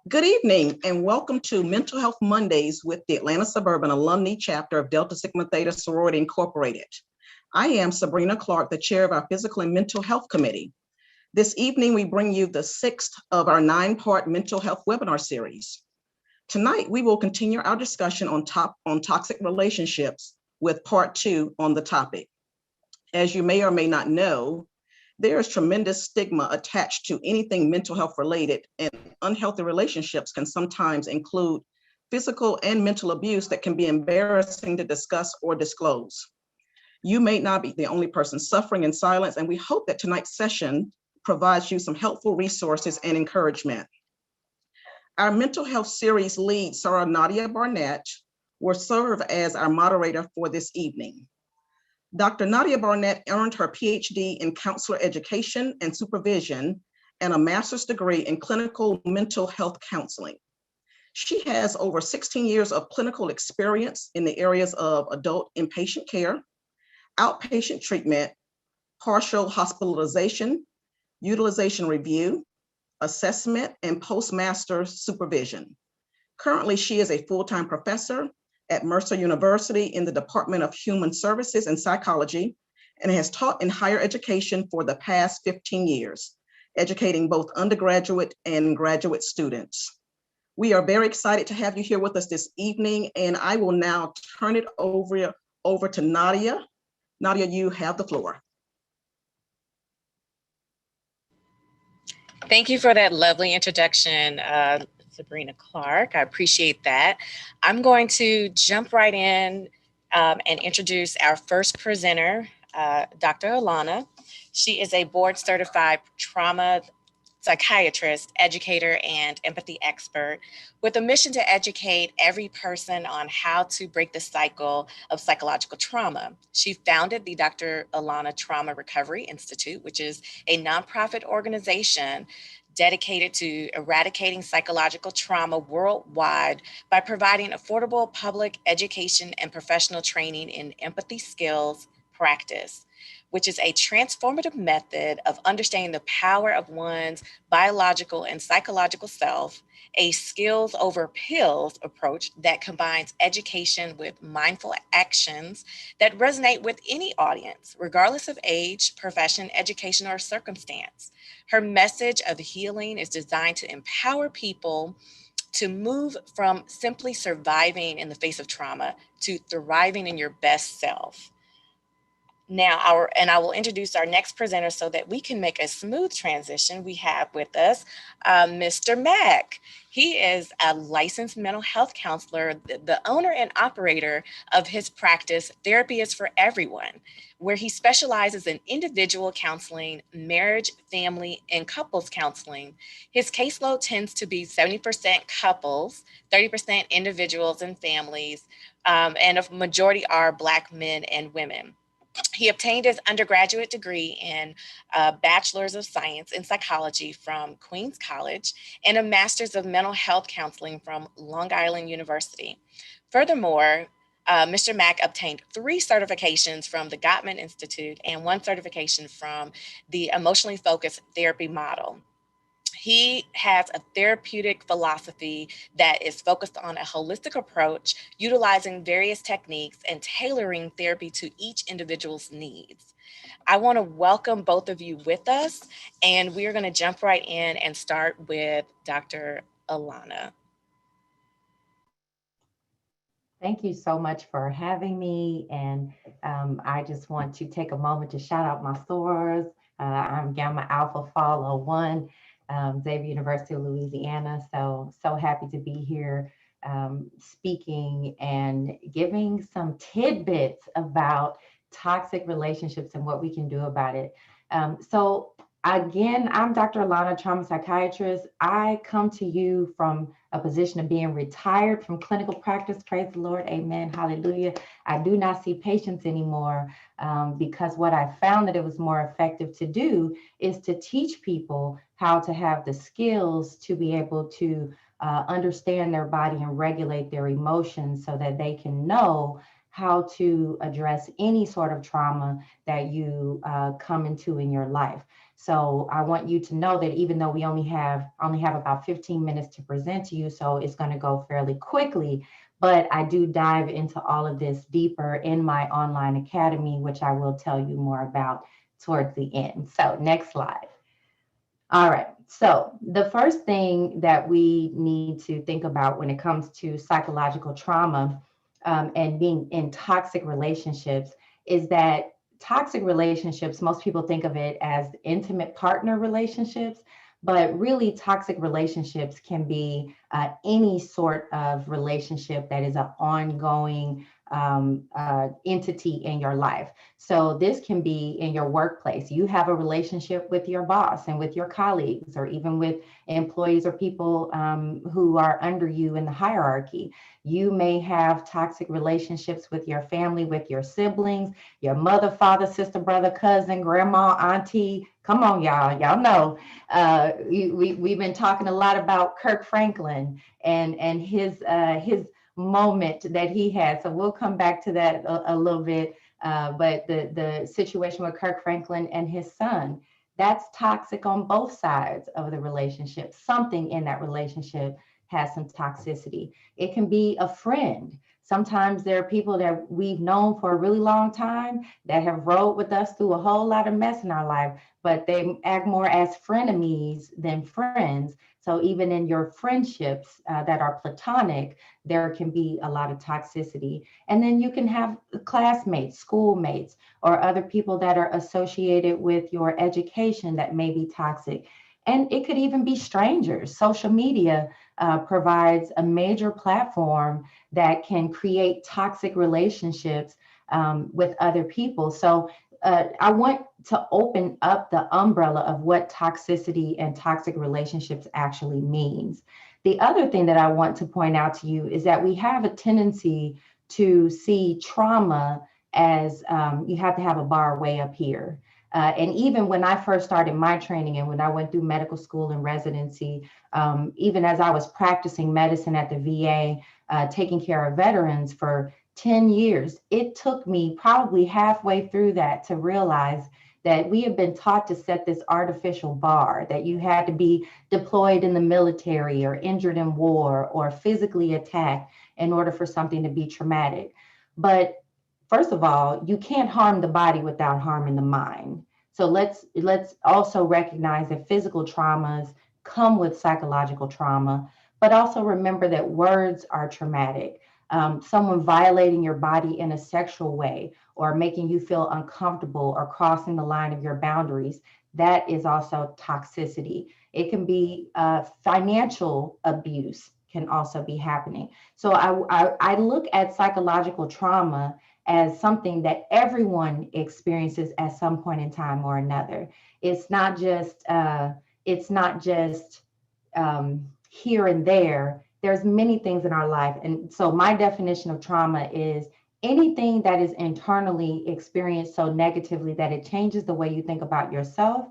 Good evening and welcome to Mental Health Mondays with the Atlanta Suburban Alumni Chapter of Delta Sigma Theta Sorority Incorporated. I am Sabrina Clark, the chair of our Physical and Mental Health Committee. This evening, we bring you the 6th of our 9-part mental health webinar series. Tonight, we will continue our discussion on toxic relationships with part 2 on the topic. As you may or may not know, there is tremendous stigma attached to anything mental health related, and unhealthy relationships can sometimes include physical and mental abuse that can be embarrassing to discuss or disclose. You may not be the only person suffering in silence, and we hope that tonight's session provides you some helpful resources and encouragement. Our mental health series lead, Sarah Nadia Barnett, will serve as our moderator for this evening. Dr. Nadia Barnett earned her PhD in counselor education and supervision and a master's degree in clinical mental health counseling. She has over 16 years of clinical experience in the areas of adult inpatient care, outpatient treatment, partial hospitalization, utilization review, assessment, and postmaster supervision. Currently, she is a full-time professor at Mercer University in the Department of Human Services and Psychology, and has taught in higher education for the past 15 years, educating both undergraduate and graduate students. We are very excited to have you here with us this evening, and I will now turn it over to Nadia. Nadia, you have the floor. Thank you for that lovely introduction, Sabrina Clark. I appreciate that. I'm going to jump right in and introduce our first presenter, Dr. Alana. She is a board-certified trauma psychiatrist, educator, and empathy expert with a mission to educate every person on how to break the cycle of psychological trauma. She founded the Dr. Alana Trauma Recovery Institute, which is a nonprofit organization dedicated to eradicating psychological trauma worldwide by providing affordable public education and professional training in empathy skills practice, which is a transformative method of understanding the power of one's biological and psychological self, a skills over pills approach that combines education with mindful actions that resonate with any audience, regardless of age, profession, education, or circumstance. Her message of healing is designed to empower people to move from simply surviving in the face of trauma to thriving in your best self. Now, I will introduce our next presenter so that we can make a smooth transition. We have with us Mr. Mack. He is a licensed mental health counselor, the owner and operator of his practice, Therapy is for Everyone, where he specializes in individual counseling, marriage, family, and couples counseling. His caseload tends to be 70% couples, 30% individuals and families, and a majority are Black men and women. He obtained his undergraduate degree in Bachelor's of Science in Psychology from Queens College and a Master's of Mental Health Counseling from Long Island University. Furthermore, Mr. Mack obtained 3 certifications from the Gottman Institute and 1 certification from the Emotionally Focused Therapy Model. He has a therapeutic philosophy that is focused on a holistic approach, utilizing various techniques and tailoring therapy to each individual's needs. I want to welcome both of you with us, and we are going to jump right in and start with Dr. Alana. Thank you so much for having me. And I just want to take a moment to shout out my sorors. I'm Gamma Alpha Follow 1. Xavier University of Louisiana. So happy to be here speaking and giving some tidbits about toxic relationships and what we can do about it. So again, I'm Dr. Alana, trauma psychiatrist. I come to you from a position of being retired from clinical practice. Praise the Lord. Amen. Hallelujah. I do not see patients anymore because what I found that it was more effective to do is to teach people how to have the skills to be able to understand their body and regulate their emotions so that they can know how to address any sort of trauma that you come into in your life. So I want you to know that even though we only have about 15 minutes to present to you, so it's going to go fairly quickly, but I do dive into all of this deeper in my online academy, which I will tell you more about towards the end. So next slide. All right. So the first thing that we need to think about when it comes to psychological trauma and being in toxic relationships is that toxic relationships, most people think of it as intimate partner relationships, but really toxic relationships can be any sort of relationship that is an ongoing entity in your life. So this can be in your workplace. You have a relationship with your boss and with your colleagues, or even with employees or people who are under you in the hierarchy. You may have toxic relationships with your family, with your siblings, your mother, father, sister, brother, cousin, grandma, auntie. Come on, y'all. Y'all know we've been talking a lot about Kirk Franklin and his moment that he had. So we'll come back to that a little bit. But the situation with Kirk Franklin and his son, that's toxic on both sides of the relationship. Something in that relationship has some toxicity. It can be a friend. Sometimes there are people that we've known for a really long time that have rode with us through a whole lot of mess in our life, but they act more as frenemies than friends. So even in your friendships that are platonic, there can be a lot of toxicity. And then you can have classmates, schoolmates, or other people that are associated with your education that may be toxic. And it could even be strangers. Social media provides a major platform that can create toxic relationships with other people. So I want to open up the umbrella of what toxicity and toxic relationships actually means. The other thing that I want to point out to you is that we have a tendency to see trauma as you have to have a bar way up here. And even when I first started my training and when I went through medical school and residency, even as I was practicing medicine at the VA, taking care of veterans for 10 years, it took me probably halfway through that to realize that we have been taught to set this artificial bar, that you had to be deployed in the military or injured in war or physically attacked in order for something to be traumatic. But first of all, you can't harm the body without harming the mind. So let's also recognize that physical traumas come with psychological trauma, but also remember that words are traumatic. Someone violating your body in a sexual way or making you feel uncomfortable or crossing the line of your boundaries, that is also toxicity. It can be financial abuse can also be happening. So I look at psychological trauma as something that everyone experiences at some point in time or another. It's not just here and there. There's many things in our life. And so my definition of trauma is anything that is internally experienced so negatively that it changes the way you think about yourself,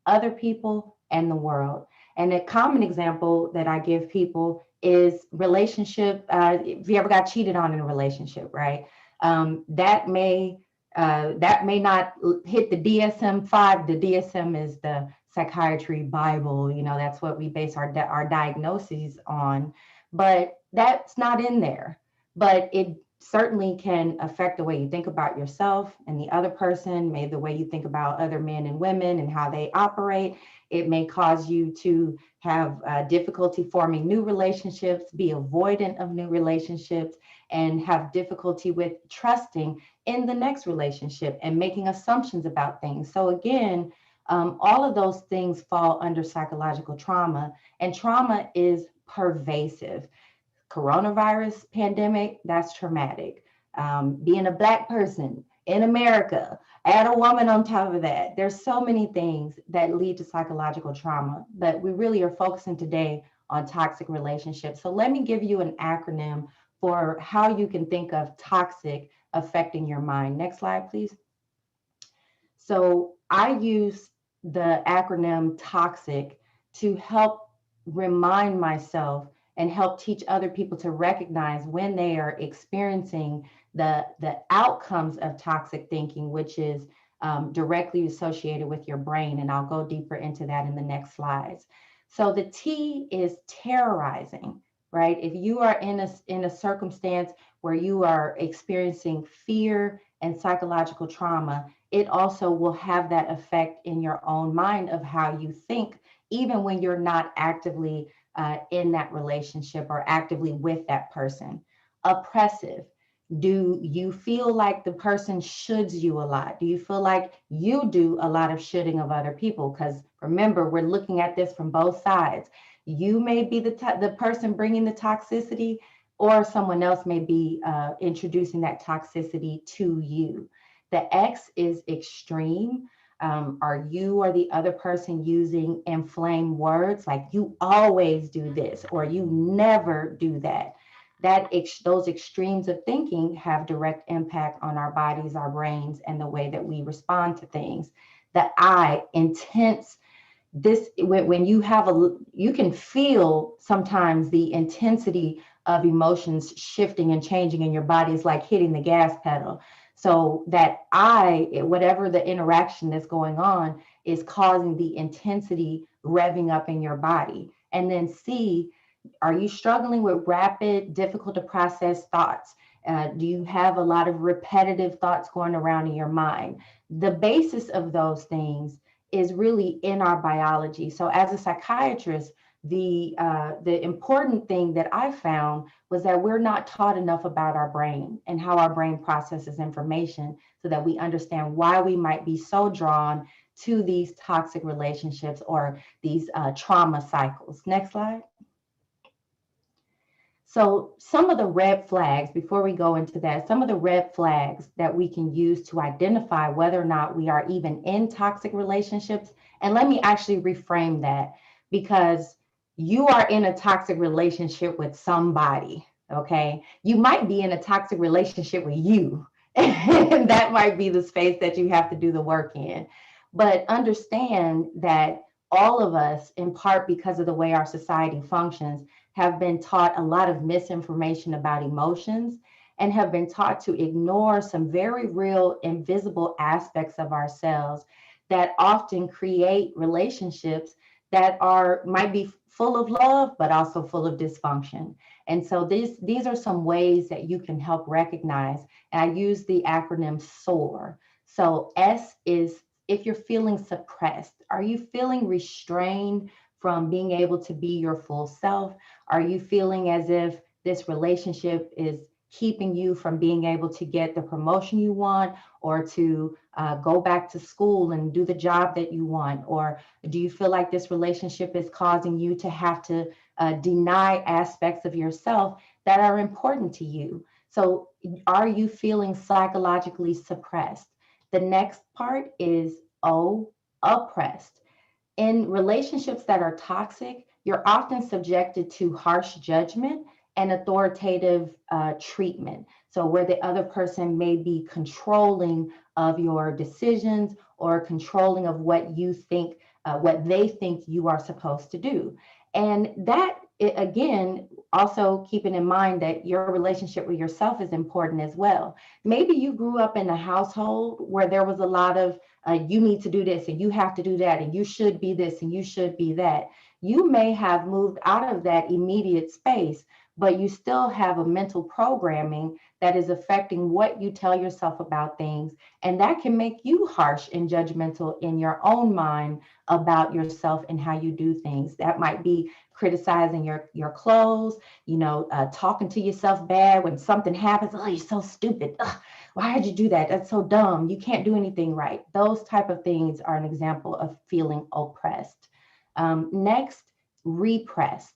other people, and the world. And a common example that I give people is relationship. If you ever got cheated on in a relationship, right? That may not hit the DSM-5. The DSM is the psychiatry Bible. You know, that's what we base our diagnoses on. But that's not in there. But it certainly can affect the way you think about yourself and the other person, maybe the way you think about other men and women and how they operate. It may cause you to have difficulty forming new relationships, be avoidant of new relationships, and have difficulty with trusting in the next relationship and making assumptions about things. So again, all of those things fall under psychological trauma, and trauma is pervasive. Coronavirus pandemic, that's traumatic. Being a Black person in America, add a woman on top of that. There's so many things that lead to psychological trauma, but we really are focusing today on toxic relationships. So let me give you an acronym for how you can think of toxic affecting your mind. Next slide, please. So I use the acronym TOXIC to help remind myself and help teach other people to recognize when they are experiencing the outcomes of toxic thinking, which is directly associated with your brain. And I'll go deeper into that in the next slides. So the T is terrorizing, right? If you are in a circumstance where you are experiencing fear and psychological trauma, it also will have that effect in your own mind of how you think, even when you're not actively in that relationship or actively with that person. Oppressive. Do you feel like the person shoulds you a lot? Do you feel like you do a lot of shoulding of other people? Because remember, we're looking at this from both sides. You may be the person bringing the toxicity, or someone else may be introducing that toxicity to you. The X is extreme. Are you or the other person using inflamed words like you always do this or you never do that? Those extremes of thinking have direct impact on our bodies, our brains, and the way that we respond to things. The I, intense. This, when you have you can feel sometimes the intensity of emotions shifting and changing in your body is like hitting the gas pedal. So that whatever the interaction that's going on is causing the intensity revving up in your body. And then C, are you struggling with rapid, difficult to process thoughts? Do you have a lot of repetitive thoughts going around in your mind? The basis of those things is really in our biology. So as a psychiatrist, the important thing that I found was that we're not taught enough about our brain and how our brain processes information so that we understand why we might be so drawn to these toxic relationships or these trauma cycles. Next slide. So some of the red flags, before we go into that, some of the red flags that we can use to identify whether or not we are even in toxic relationships. And let me actually reframe that, because you are in a toxic relationship with somebody, okay? You might be in a toxic relationship with you, and that might be the space that you have to do the work in. But understand that all of us, in part because of the way our society functions, have been taught a lot of misinformation about emotions and have been taught to ignore some very real invisible aspects of ourselves that often create relationships that might be full of love, but also full of dysfunction. And so these are some ways that you can help recognize. And I use the acronym SOAR. So S is if you're feeling suppressed. Are you feeling restrained from being able to be your full self? Are you feeling as if this relationship is keeping you from being able to get the promotion you want, or to go back to school and do the job that you want? Or do you feel like this relationship is causing you to have to deny aspects of yourself that are important to you? So are you feeling psychologically suppressed? The next part is O, oppressed. In relationships that are toxic, you're often subjected to harsh judgment and authoritative treatment. So where the other person may be controlling of your decisions or controlling of what you think, what they think you are supposed to do. And that, again, also keeping in mind that your relationship with yourself is important as well. Maybe you grew up in a household where there was a lot of you need to do this and you have to do that and you should be this and you should be that. You may have moved out of that immediate space, but you still have a mental programming that is affecting what you tell yourself about things. And that can make you harsh and judgmental in your own mind about yourself and how you do things. That might be criticizing your clothes, talking to yourself bad when something happens. Oh, you're so stupid. Ugh, why did you do that? That's so dumb. You can't do anything right. Those type of things are an example of feeling oppressed. Next, repressed.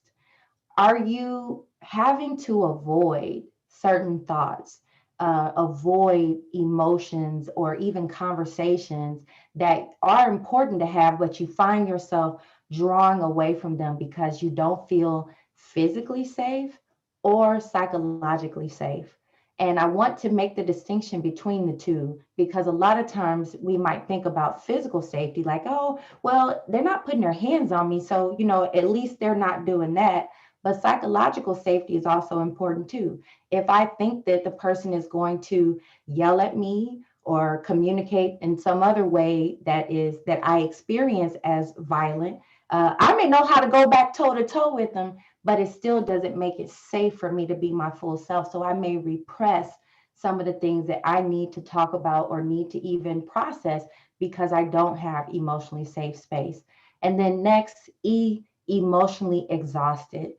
Are you having to avoid certain thoughts, avoid emotions, or even conversations that are important to have, but you find yourself drawing away from them because you don't feel physically safe or psychologically safe? And I want to make the distinction between the two, because a lot of times we might think about physical safety like, oh, well, they're not putting their hands on me, so, at least they're not doing that. But psychological safety is also important too. If I think that the person is going to yell at me or communicate in some other way that I experience as violent, I may know how to go back toe to toe with them, but it still doesn't make it safe for me to be my full self. So I may repress some of the things that I need to talk about or need to even process because I don't have emotionally safe space. And then next, E, emotionally exhausted.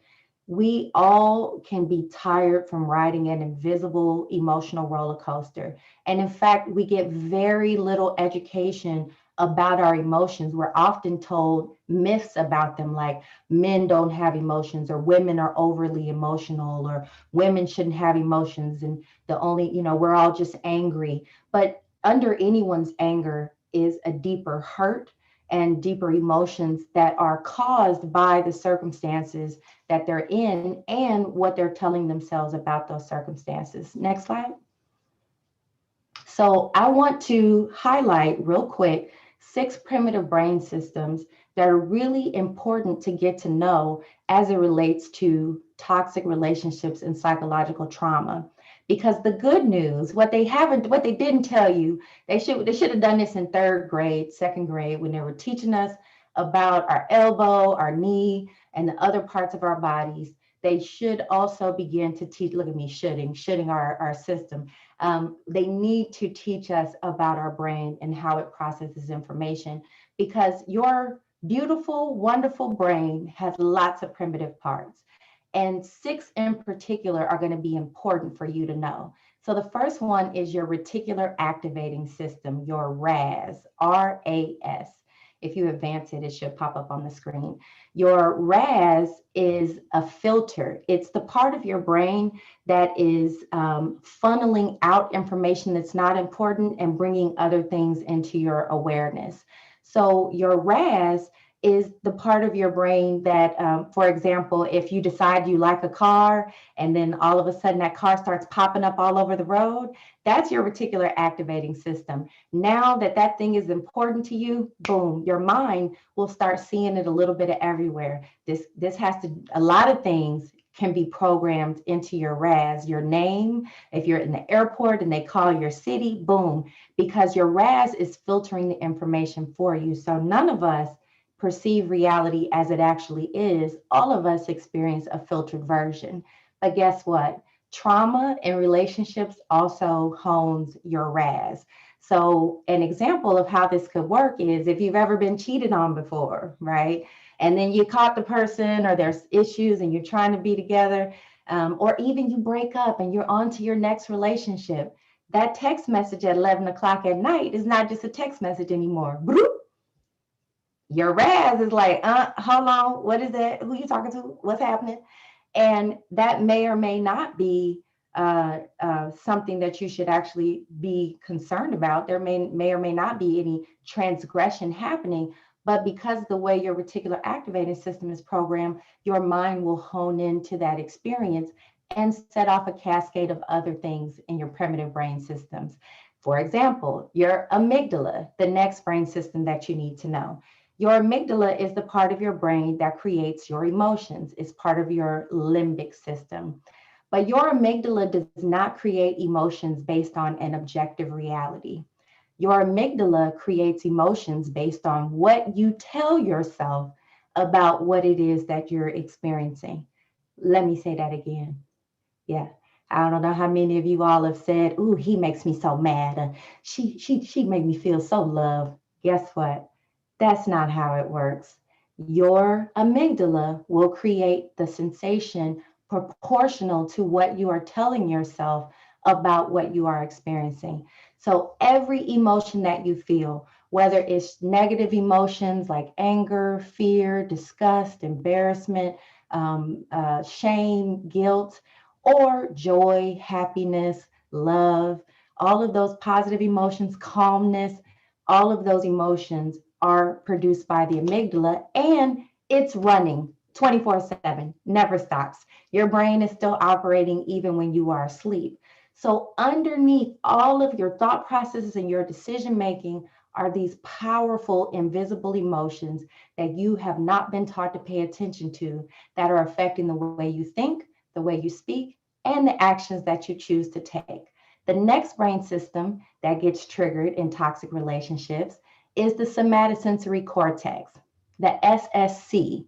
We all can be tired from riding an invisible emotional roller coaster. And in fact, we get very little education about our emotions. We're often told myths about them, like men don't have emotions, or women are overly emotional, or women shouldn't have emotions. And the only, we're all just angry. But under anyone's anger is a deeper hurt and deeper emotions that are caused by the circumstances that they're in and what they're telling themselves about those circumstances. Next slide. So I want to highlight real quick 6 primitive brain systems that are really important to get to know as it relates to toxic relationships and psychological trauma. Because the good news, what they didn't tell you, they should have done this in 3rd grade, 2nd grade, when they were teaching us about our elbow, our knee, and the other parts of our bodies. They should also begin to teach, look at me shooting our system. They need to teach us about our brain and how it processes information, because your beautiful, wonderful brain has lots of primitive parts. And 6 in particular are going to be important for you to know. So the first one is your reticular activating system, your RAS, RAS. If you advance it, it should pop up on the screen. Your RAS is a filter. It's the part of your brain that is funneling out information that's not important and bringing other things into your awareness. So your RAS is the part of your brain that, for example, if you decide you like a car and then all of a sudden that car starts popping up all over the road, that's your reticular activating system. Now that thing is important to you, boom, your mind will start seeing it a little bit of everywhere. This has to, a lot of things can be programmed into your RAS, your name. If you're in the airport and they call your city, boom, because your RAS is filtering the information for you. So none of us perceive reality as it actually is. All of us experience a filtered version. But guess what? Trauma in relationships also hones your RAS. So an example of how this could work is if you've ever been cheated on before, right? And then you caught the person, or there's issues and you're trying to be together, or even you break up and you're on to your next relationship. That text message at 11 o'clock at night is not just a text message anymore. Your RAS is like, hold on, what is that? Who you talking to? What's happening? And that may or may not be something that you should actually be concerned about. There may or may not be any transgression happening, but because the way your reticular activating system is programmed, your mind will hone into that experience and set off a cascade of other things in your primitive brain systems. For example, your amygdala, the next brain system that you need to know. Your amygdala is the part of your brain that creates your emotions. It's part of your limbic system. But your amygdala does not create emotions based on an objective reality. Your amygdala creates emotions based on what you tell yourself about what it is that you're experiencing. Let me say that again. Yeah. I don't know how many of you all have said, "Ooh, he makes me so mad. She made me feel so loved." Guess what? That's not how it works. Your amygdala will create the sensation proportional to what you are telling yourself about what you are experiencing. So every emotion that you feel, whether it's negative emotions like anger, fear, disgust, embarrassment, shame, guilt, or joy, happiness, love, all of those positive emotions, calmness, all of those emotions are produced by the amygdala, and it's running 24/7, never stops. Your brain is still operating even when you are asleep. So underneath all of your thought processes and your decision making are these powerful invisible emotions that you have not been taught to pay attention to, that are affecting the way you think, the way you speak, and the actions that you choose to take. The next brain system that gets triggered in toxic relationships is the somatosensory cortex, the SSC.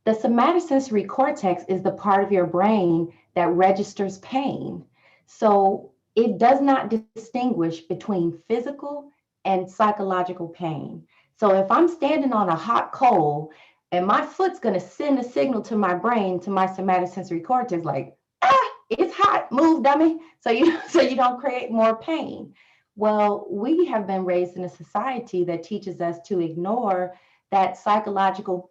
The somatosensory cortex is the part of your brain that registers pain. So it does not distinguish between physical and psychological pain. So if I'm standing on a hot coal and my foot's going to send a signal to my brain, to my somatosensory cortex, like, it's hot, move, dummy. So you don't create more pain. Well, we have been raised in a society that teaches us to ignore that psychological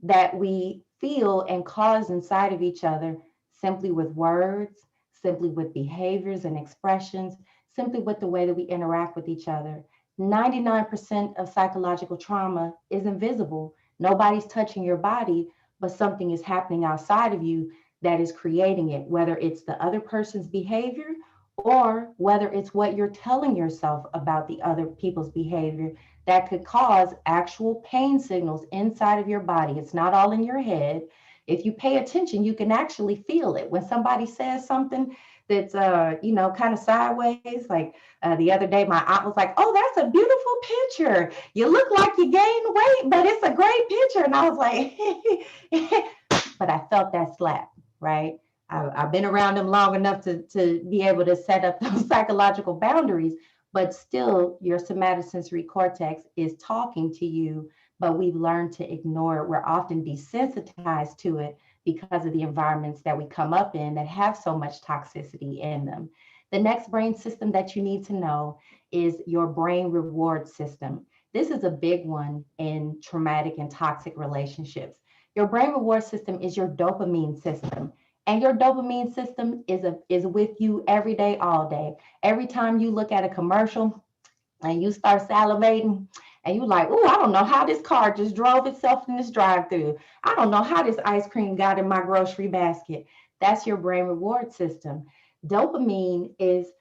that we feel and cause inside of each other simply with words, simply with behaviors and expressions, simply with the way that we interact with each other. 99% of psychological trauma is invisible. Nobody's touching your body, but something is happening outside of you that is creating it, whether it's the other person's behavior or whether it's what you're telling yourself about the other people's behavior that could cause actual pain signals inside of your body. It's not all in your head. If you pay attention, you can actually feel it. When somebody says something that's, kind of sideways, like the other day, my aunt was like, "Oh, that's a beautiful picture. You look like you gained weight, but it's a great picture." And I was like, but I felt that slap, right? I've been around them long enough to be able to set up those psychological boundaries, but still your somatosensory cortex is talking to you, but we've learned to ignore it. We're often desensitized to it because of the environments that we come up in that have so much toxicity in them. The next brain system that you need to know is your brain reward system. This is a big one in traumatic and toxic relationships. Your brain reward system is your dopamine system. And your dopamine system is with you every day, all day. Every time you look at a commercial and you start salivating and you're like, "Oh, I don't know how this car just drove itself in this drive-through. I don't know how this ice cream got in my grocery basket." That's your brain reward system. Dopamine is,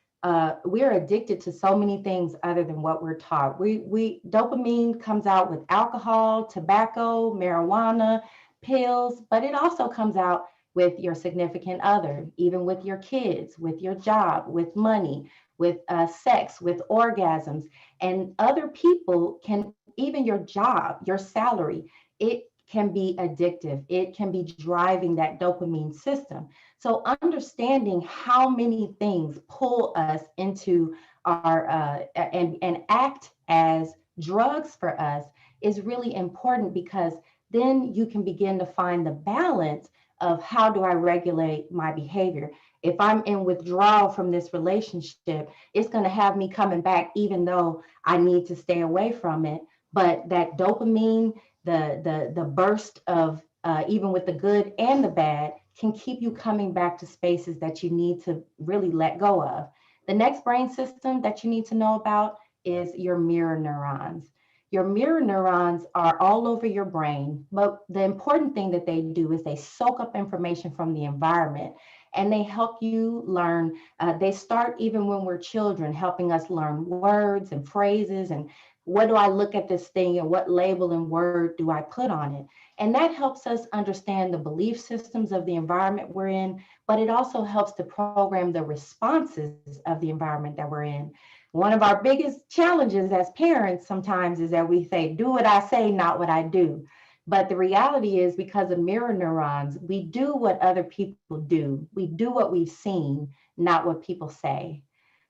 we're addicted to so many things other than what we're taught. Dopamine comes out with alcohol, tobacco, marijuana, pills, but it also comes out with your significant other, even with your kids, with your job, with money, with sex, with orgasms. And other people can, even your job, your salary, it can be addictive. It can be driving that dopamine system. So understanding how many things pull us into our, and act as drugs for us is really important, because then you can begin to find the balance of how do I regulate my behavior. If I'm in withdrawal from this relationship, it's going to have me coming back, even though I need to stay away from it. But that dopamine, the burst of even with the good and the bad, can keep you coming back to spaces that you need to really let go of. The next brain system that you need to know about is your mirror neurons. Your mirror neurons are all over your brain, but the important thing that they do is they soak up information from the environment and they help you learn. They start even when we're children, helping us learn words and phrases and what do I look at this thing and what label and word do I put on it? And that helps us understand the belief systems of the environment we're in, but it also helps to program the responses of the environment that we're in. One of our biggest challenges as parents sometimes is that we say, "Do what I say, not what I do." But the reality is, because of mirror neurons, we do what other people do. We do what we've seen, not what people say.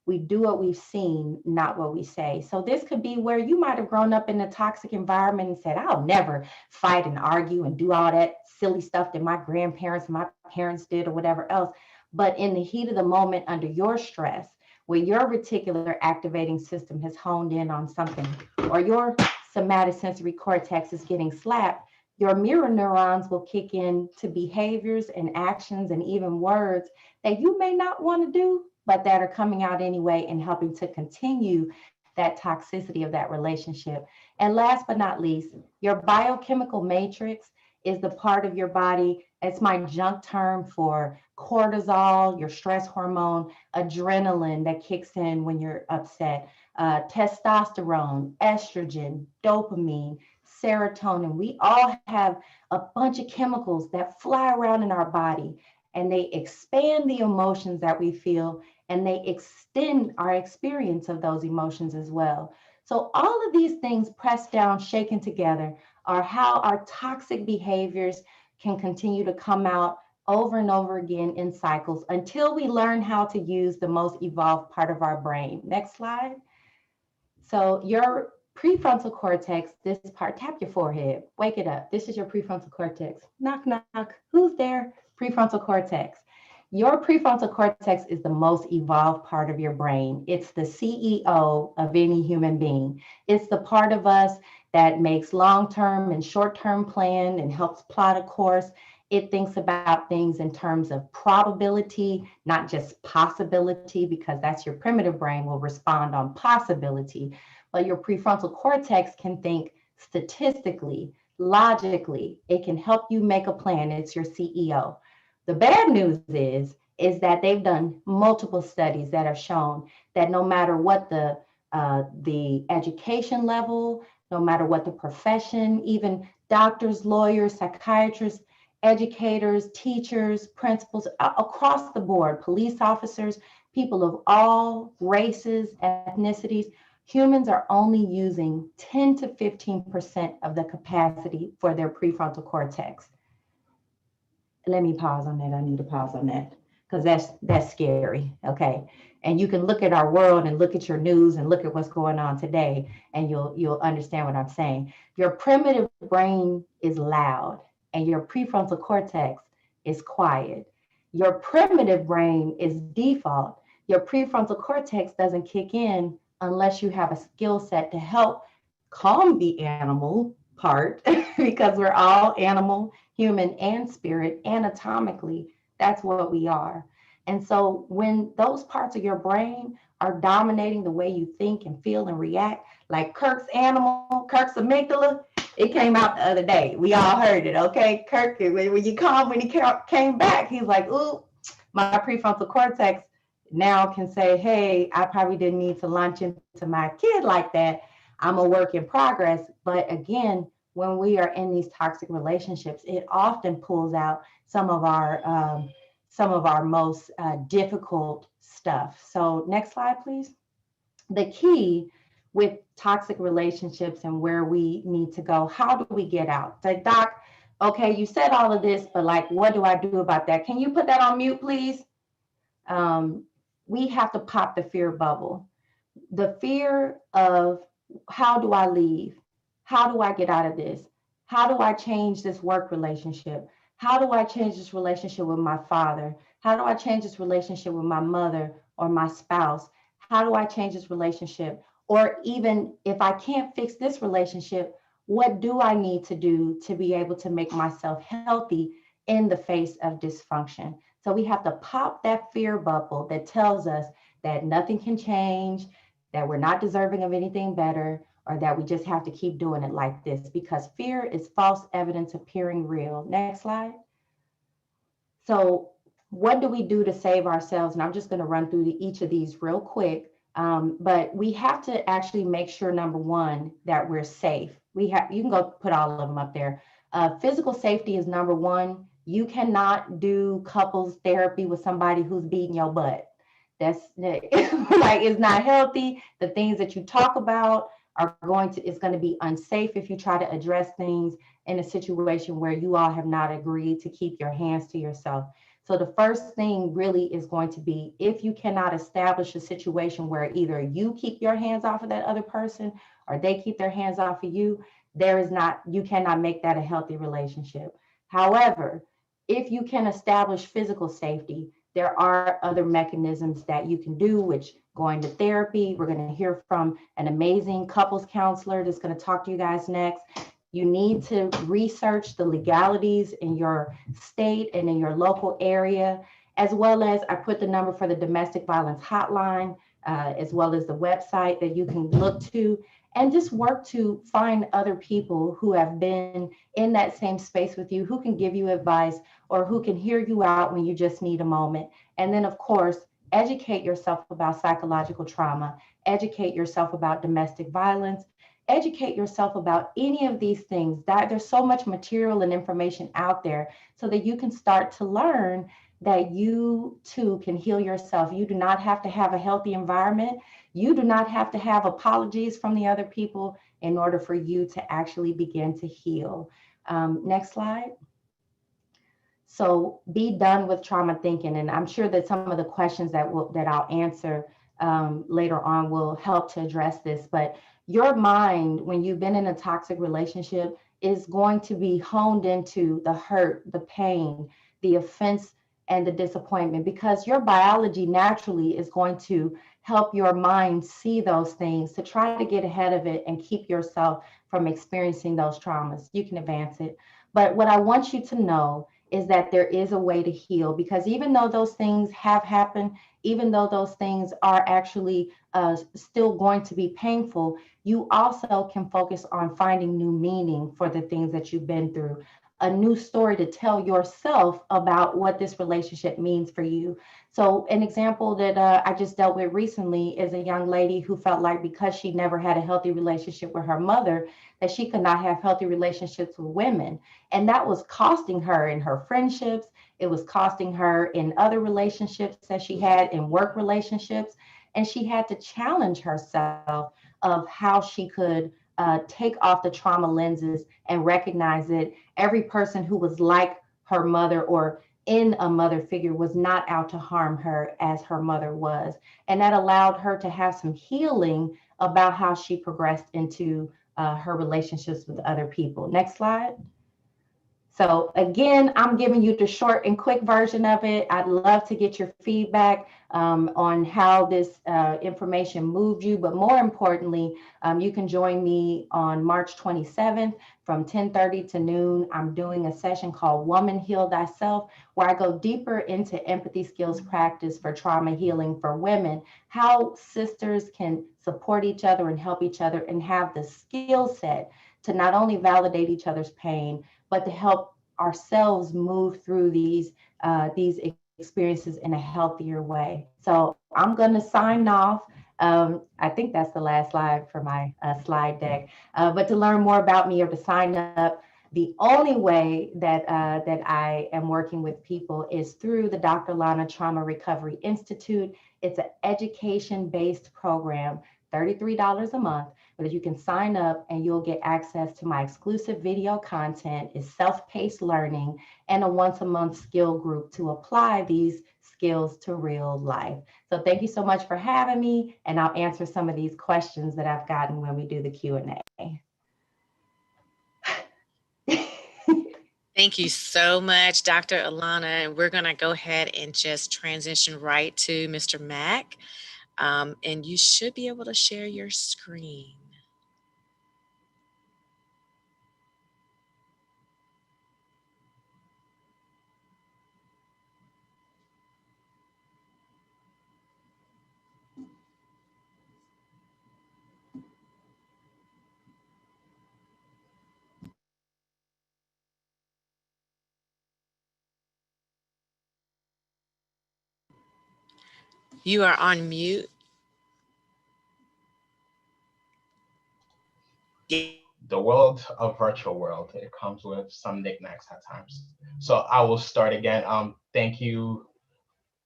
We do what we've seen, not what we say. So this could be where you might have grown up in a toxic environment and said, "I'll never fight and argue and do all that silly stuff that my grandparents, my parents did, or whatever else." But in the heat of the moment, under your stress, where your reticular activating system has honed in on something, or your somatosensory cortex is getting slapped, your mirror neurons will kick in to behaviors and actions and even words that you may not want to do, but that are coming out anyway and helping to continue that toxicity of that relationship. And last but not least, your biochemical matrix is the part of your body. It's my junk term for cortisol, your stress hormone, adrenaline that kicks in when you're upset, testosterone, estrogen, dopamine, serotonin. We all have a bunch of chemicals that fly around in our body and they expand the emotions that we feel and they extend our experience of those emotions as well. So all of these things pressed down, shaken together, are how our toxic behaviors can continue to come out over and over again in cycles until we learn how to use the most evolved part of our brain. Next slide. So your prefrontal cortex, this part, tap your forehead, wake it up. This is your prefrontal cortex. Knock, knock. Who's there? Prefrontal cortex. Your prefrontal cortex is the most evolved part of your brain. It's the CEO of any human being. It's the part of us that makes long-term and short-term plan and helps plot a course. It thinks about things in terms of probability, not just possibility, because that's your primitive brain will respond on possibility. But your prefrontal cortex can think statistically, logically. It can help you make a plan. It's your CEO. The bad news is that they've done multiple studies that have shown that no matter what the education level, no matter what the profession, even doctors, lawyers, psychiatrists, educators, teachers, principals, across the board, police officers, people of all races, ethnicities, humans are only using 10 to 15% of the capacity for their prefrontal cortex. Let me pause on that. I need to pause on that because that's scary. Okay. And you can look at our world and look at your news and look at what's going on today, and you'll understand what I'm saying. Your primitive brain is loud and your prefrontal cortex is quiet. Your primitive brain is default. Your prefrontal cortex doesn't kick in unless you have a skill set to help calm the animal part because we're all animal, human, and spirit. Anatomically, that's what we are. And so when those parts of your brain are dominating the way you think and feel and react, like Kirk's amygdala, it came out the other day. We all heard it, okay? Kirk, when he came back, he's like, ooh, my prefrontal cortex now can say, hey, I probably didn't need to launch into my kid like that. I'm a work in progress. But again, when we are in these toxic relationships, it often pulls out some of our most difficult stuff. So next slide, please. The key with toxic relationships and where we need to go, how do we get out? Like, Doc, okay, you said all of this, but like, what do I do about that? Can you put that on mute, please? We have to pop the fear bubble. The fear of, how do I leave? How do I get out of this? How do I change this work relationship? How do I change this relationship with my father? How do I change this relationship with my mother or my spouse? How do I change this relationship? Or even if I can't fix this relationship, what do I need to do to be able to make myself healthy in the face of dysfunction? So we have to pop that fear bubble that tells us that nothing can change, that we're not deserving of anything better, or that we just have to keep doing it like this, because fear is false evidence appearing real. Next slide. So what do we do to save ourselves? And I'm just going to run through each of these real quick. But we have to actually make sure, number one, that we're safe. You can go put all of them up there. Physical safety is number one. You cannot do couples therapy with somebody who's beating your butt. That's like, it's not healthy. The things that you talk about it's going to be unsafe if you try to address things in a situation where you all have not agreed to keep your hands to yourself. So the first thing really is going to be, if you cannot establish a situation where either you keep your hands off of that other person or they keep their hands off of you, you cannot make that a healthy relationship. However, if you can establish physical safety, there are other mechanisms that you can do, which going to therapy. We're going to hear from an amazing couples counselor that's going to talk to you guys next. You need to research the legalities in your state and in your local area, as well as I put the number for the domestic violence hotline, as well as the website that you can look to, and just work to find other people who have been in that same space with you, who can give you advice or who can hear you out when you just need a moment. And then, of course, educate yourself about psychological trauma, educate yourself about domestic violence, educate yourself about any of these things. That there's so much material and information out there so that you can start to learn that you too can heal yourself. You do not have to have a healthy environment. You do not have to have apologies from the other people in order for you to actually begin to heal. Next slide. So be done with trauma thinking. And I'm sure that some of the questions that I'll answer later on will help to address this. But your mind, when you've been in a toxic relationship, is going to be honed into the hurt, the pain, the offense, and the disappointment, because your biology naturally is going to help your mind see those things to try to get ahead of it and keep yourself from experiencing those traumas. You can advance it. But what I want you to know is that there is a way to heal, because even though those things have happened, even though those things are actually still going to be painful, you also can focus on finding new meaning for the things that you've been through, a new story to tell yourself about what this relationship means for you. So an example that I just dealt with recently is a young lady who felt like because she never had a healthy relationship with her mother, that she could not have healthy relationships with women. And that was costing her in her friendships. It was costing her in other relationships that she had, in work relationships. And she had to challenge herself of how she could take off the trauma lenses and recognize that every person who was like her mother or in a mother figure was not out to harm her as her mother was. And that allowed her to have some healing about how she progressed into her relationships with other people. Next slide. So again, I'm giving you the short and quick version of it. I'd love to get your feedback on how this information moved you. But more importantly, you can join me on March 27th from 10:30 to noon. I'm doing a session called Woman Heal Thyself, where I go deeper into empathy skills practice for trauma healing for women, how sisters can support each other and help each other and have the skill set to not only validate each other's pain, but to help ourselves move through these experiences in a healthier way. So I'm going to sign off. I think that's the last slide for my slide deck. But to learn more about me or to sign up, the only way that I am working with people is through the Dr. Lana Trauma Recovery Institute. It's an education-based program, $33 a month, but you can sign up and you'll get access to my exclusive video content, is self-paced learning, and a once-a-month skill group to apply these skills to real life. So thank you so much for having me, and I'll answer some of these questions that I've gotten when we do the Q&A. Thank you so much, Dr. Alana. And we're going to go ahead and just transition right to Mr. Mack. And you should be able to share your screen. You are on mute. The world of virtual world, it comes with some knickknacks at times. So I will start again. Thank you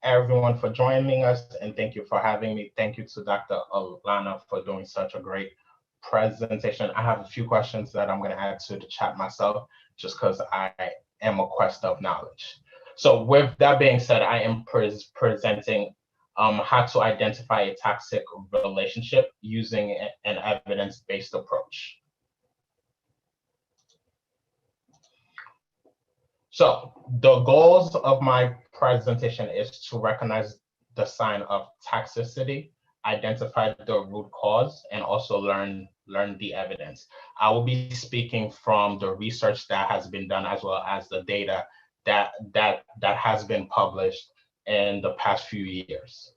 everyone for joining us, and thank you for having me. Thank you to Dr. Alana for doing such a great presentation. I have a few questions that I'm going to add to the chat myself, just because I am a quest of knowledge. So with that being said, I am presenting how to identify a toxic relationship using an evidence-based approach. So the goals of my presentation is to recognize the sign of toxicity, identify the root cause, and also learn the evidence. I will be speaking from the research that has been done, as well as the data that has been published in the past few years.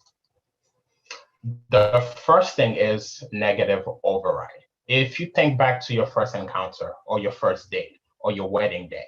The first thing is negative override. If you think back to your first encounter or your first date or your wedding day,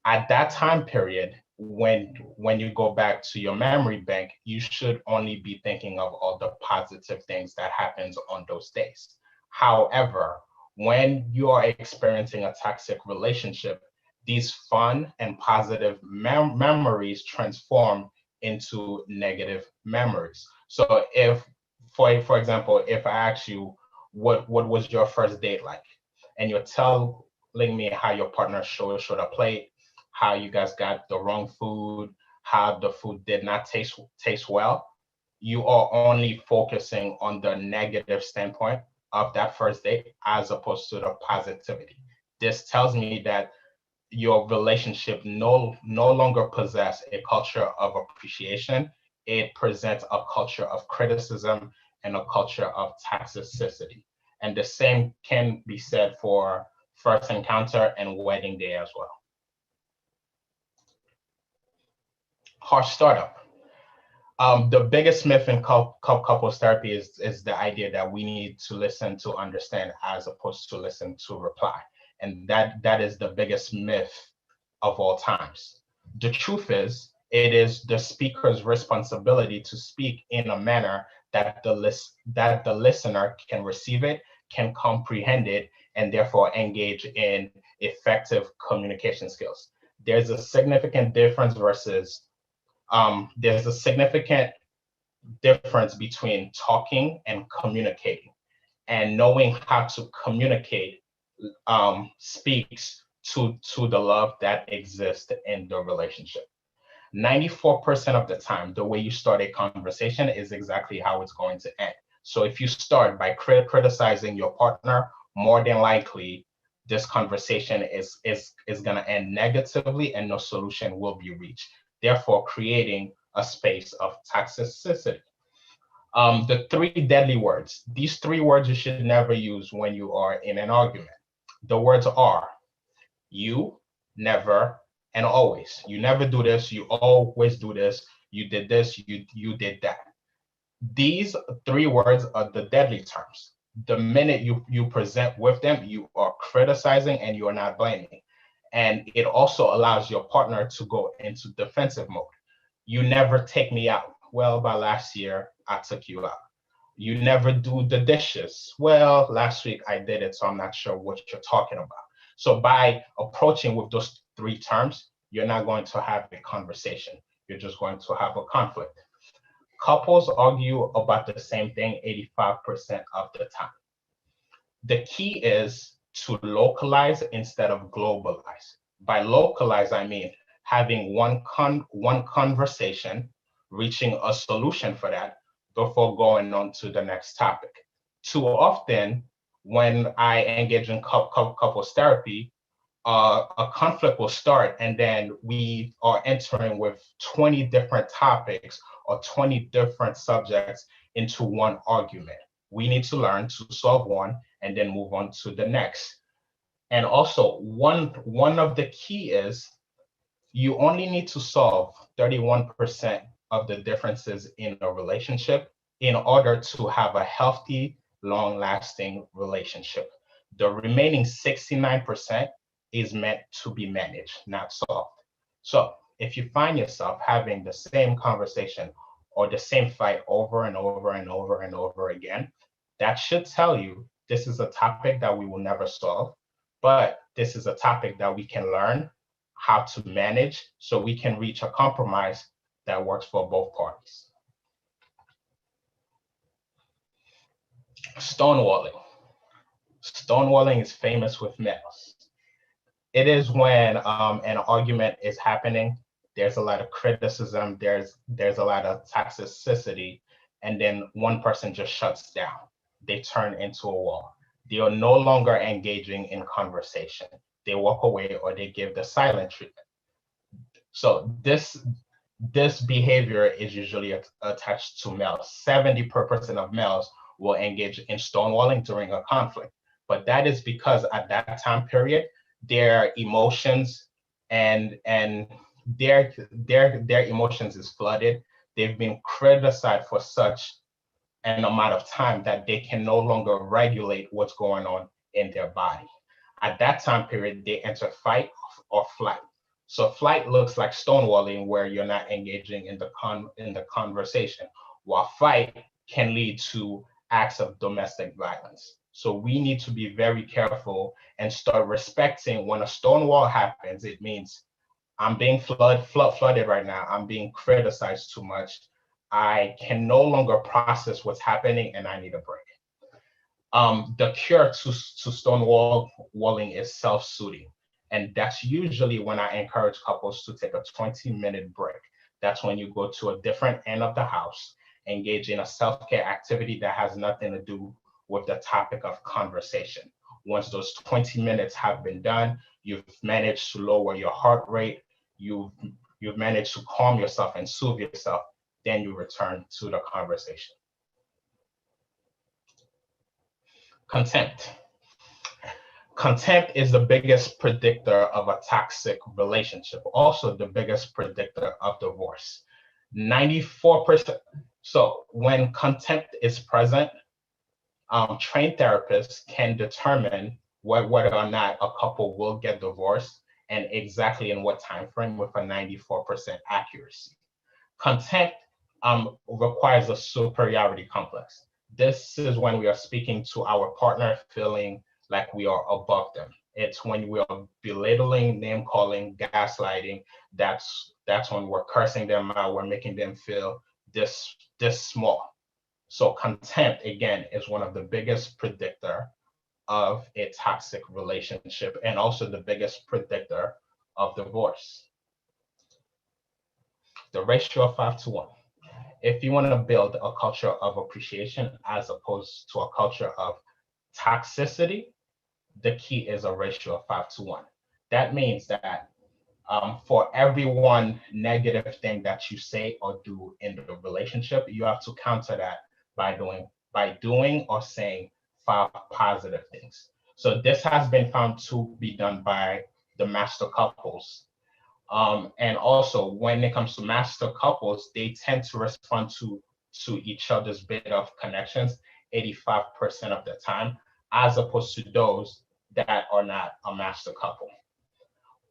at that time period, when you go back to your memory bank, you should only be thinking of all the positive things that happens on those days. However, when you are experiencing a toxic relationship, these fun and positive memories transform into negative memories. So if, for example, if I ask you, what was your first date like? And you're telling me how your partner showed up late, how you guys got the wrong food, how the food did not taste well, you are only focusing on the negative standpoint of that first date as opposed to the positivity. This tells me that your relationship no longer possess a culture of appreciation. It presents a culture of criticism and a culture of toxicity. And the same can be said for first encounter and wedding day as well. Harsh startup. The biggest myth in couples therapy is the idea that we need to listen to understand as opposed to listen to reply. And that is the biggest myth of all times. The truth is, it is the speaker's responsibility to speak in a manner that the listener can receive it, can comprehend it, and therefore engage in effective communication skills. There's a significant difference between talking and communicating. And knowing how to communicate speaks to the love that exists in the relationship. 94% of the time, the way you start a conversation is exactly how it's going to end. So if you start by criticizing your partner, more than likely, this conversation is going to end negatively and no solution will be reached, therefore creating a space of toxicity. The three deadly words. These three words you should never use when you are in an argument. The words are you, never, and always. You never do this, you always do this, you did this, you did that. These three words are the deadly terms. The minute you present with them, you are criticizing and you are not blaming. And it also allows your partner to go into defensive mode. You never take me out. Well, by last year, I took you out. You never do the dishes. Well, last week I did it, so I'm not sure what you're talking about. So by approaching with those three terms, you're not going to have a conversation. You're just going to have a conflict. Couples argue about the same thing 85% of the time. The key is to localize instead of globalize. By localize, I mean having one conversation, reaching a solution for that before going on to the next topic. Too often, when I engage in couples therapy, a conflict will start and then we are entering with 20 different topics or 20 different subjects into one argument. We need to learn to solve one and then move on to the next. And also, one of the key is you only need to solve 31% of the differences in a relationship in order to have a healthy, long-lasting relationship. The remaining 69% is meant to be managed, not solved. So if you find yourself having the same conversation or the same fight over and over and over and over again, that should tell you this is a topic that we will never solve, but this is a topic that we can learn how to manage so we can reach a compromise that works for both parties. Stonewalling. Stonewalling is famous with males. It is when an argument is happening, there's a lot of criticism, there's a lot of toxicity, and then one person just shuts down. They turn into a wall. They are no longer engaging in conversation. They walk away or they give the silent treatment. So this behavior is usually attached to males. 70% of males will engage in stonewalling during a conflict. But that is because at that time period, their emotions and their emotions is flooded. They've been criticized for such an amount of time that they can no longer regulate what's going on in their body. At that time period, they enter fight or flight. So flight looks like stonewalling, where you're not engaging in the conversation, while fight can lead to acts of domestic violence. So we need to be very careful and start respecting when a stone wall happens. It means I'm being flooded right now. I'm being criticized too much. I can no longer process what's happening and I need a break. The cure to stonewalling is self-soothing. And that's usually when I encourage couples to take a 20-minute break. That's when you go to a different end of the house, engage in a self-care activity that has nothing to do with the topic of conversation. Once those 20 minutes have been done, you've managed to lower your heart rate, you've managed to calm yourself and soothe yourself, then you return to the conversation. Contempt. Contempt is the biggest predictor of a toxic relationship, also the biggest predictor of divorce. 94%. So when contempt is present, trained therapists can determine whether or not a couple will get divorced and exactly in what time frame with a 94% accuracy. Contempt requires a superiority complex. This is when we are speaking to our partner feeling like we are above them. It's when we are belittling, name calling, gaslighting. That's when we're cursing them out. We're making them feel this small. So contempt, again, is one of the biggest predictor of a toxic relationship and also the biggest predictor of divorce. The ratio of 5-to-1. If you want to build a culture of appreciation as opposed to a culture of toxicity, the key is a ratio of 5-to-1. That means that for every one negative thing that you say or do in the relationship, you have to counter that by doing or saying 5 positive things. So this has been found to be done by the master couples. And also when it comes to master couples, they tend to respond to each other's bit of connections 85% of the time, as opposed to those that are not a master couple.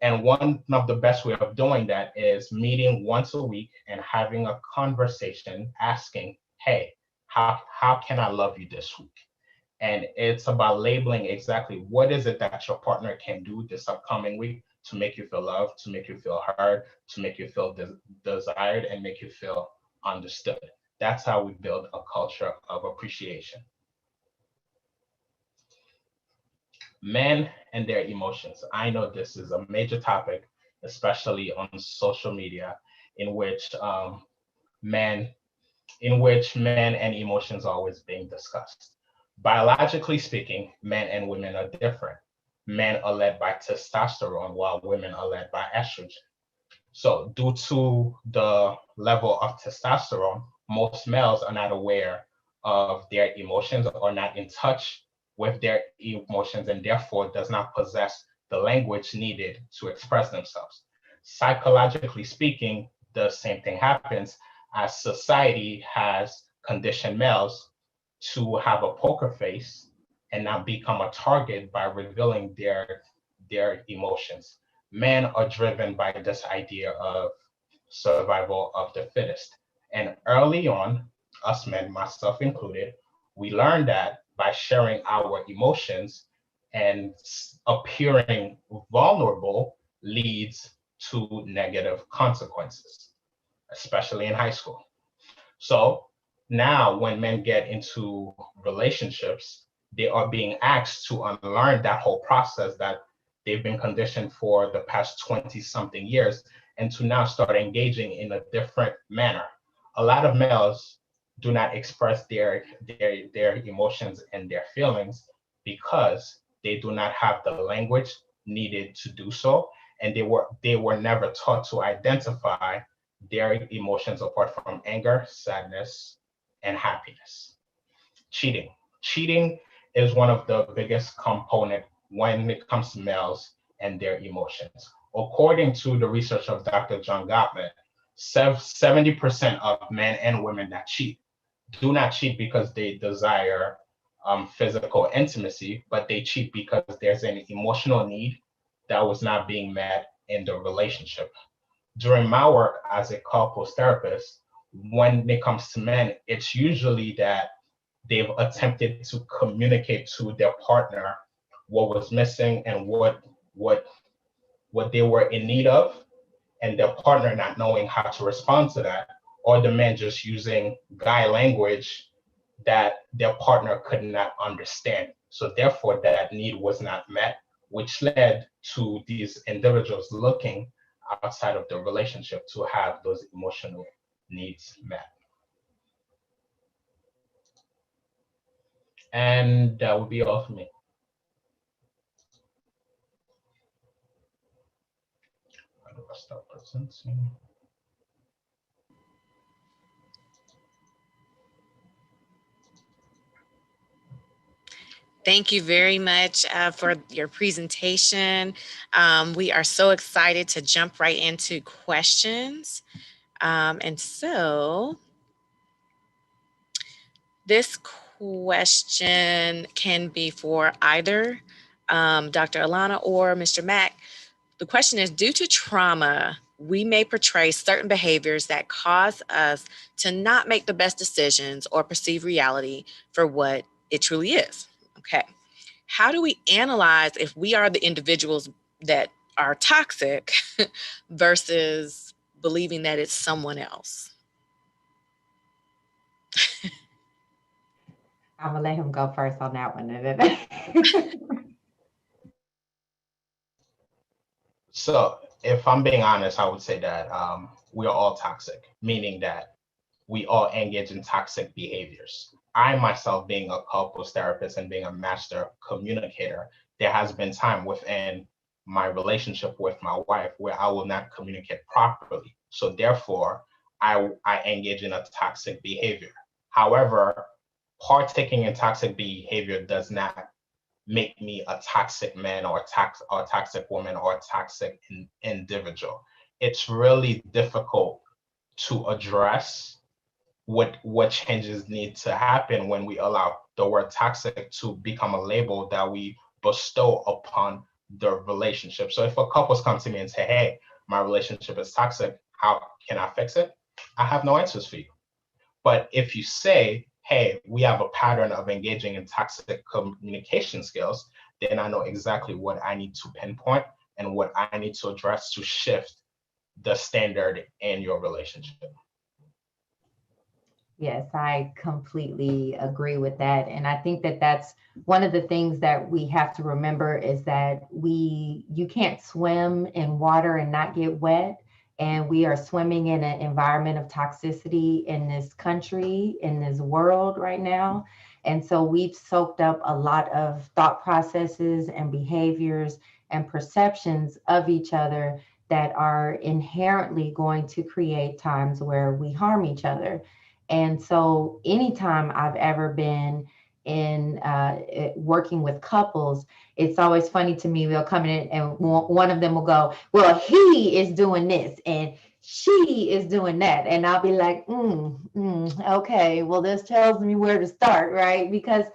And one of the best way of doing that is meeting once a week and having a conversation asking, hey, how can I love you this week? And it's about labeling exactly what is it that your partner can do this upcoming week to make you feel loved, to make you feel heard, to make you feel desired, and make you feel understood. That's how we build a culture of appreciation. Men and their emotions. I know this is a major topic, especially on social media, in which men and emotions are always being discussed. Biologically speaking, men and women are different. Men are led by testosterone while women are led by estrogen. So due to the level of testosterone, most males are not aware of their emotions or not in touch with their emotions and therefore does not possess the language needed to express themselves. Psychologically speaking, the same thing happens as society has conditioned males to have a poker face and not become a target by revealing their emotions. Men are driven by this idea of survival of the fittest. And early on, us men, myself included, we learned that by sharing our emotions and appearing vulnerable leads to negative consequences, especially in high school. So now when men get into relationships, they are being asked to unlearn that whole process that they've been conditioned for the past 20 something years and to now start engaging in a different manner. A lot of males do not express their emotions and their feelings because they do not have the language needed to do so. And they were never taught to identify their emotions apart from anger, sadness, and happiness. Cheating. Cheating is one of the biggest component when it comes to males and their emotions. According to the research of Dr. John Gottman, 70% of men and women that cheat do not cheat because they desire physical intimacy, but they cheat because there's an emotional need that was not being met in the relationship. During my work as a couples therapist, when it comes to men, it's usually that they've attempted to communicate to their partner what was missing and what they were in need of, and their partner not knowing how to respond to that, or the man just using guy language that their partner could not understand. So therefore that need was not met, which led to these individuals looking outside of the relationship to have those emotional needs met. And that would be all for me. How do I start presenting? Thank you very much for your presentation. We are so excited to jump right into questions. And so this question can be for either Dr. Alana or Mr. Mack. The question is, due to trauma, we may portray certain behaviors that cause us to not make the best decisions or perceive reality for what it truly is. Okay. How do we analyze if we are the individuals that are toxic versus believing that it's someone else? I'm gonna let him go first on that one. So if I'm being honest, I would say that we are all toxic, meaning that we all engage in toxic behaviors. I myself, being a couples therapist and being a master communicator, there has been time within my relationship with my wife where I will not communicate properly. So therefore, I engage in a toxic behavior. However, partaking in toxic behavior does not make me a toxic man or a toxic woman or a toxic individual. It's really difficult to address what changes need to happen when we allow the word toxic to become a label that we bestow upon the relationship. So if a couple's come to me and say, hey, my relationship is toxic, how can I fix it? I have no answers for you. But if you say, hey, we have a pattern of engaging in toxic communication skills, then I know exactly what I need to pinpoint and what I need to address to shift the standard in your relationship. Yes, I completely agree with that. And I think that that's one of the things that we have to remember is that you can't swim in water and not get wet. And we are swimming in an environment of toxicity in this country, in this world right now. And so we've soaked up a lot of thought processes and behaviors and perceptions of each other that are inherently going to create times where we harm each other. And so anytime I've ever been in working with couples, it's always funny to me. They'll come in and one of them will go, well, he is doing this and she is doing that. And I'll be like, okay, well, this tells me where to start, right? Because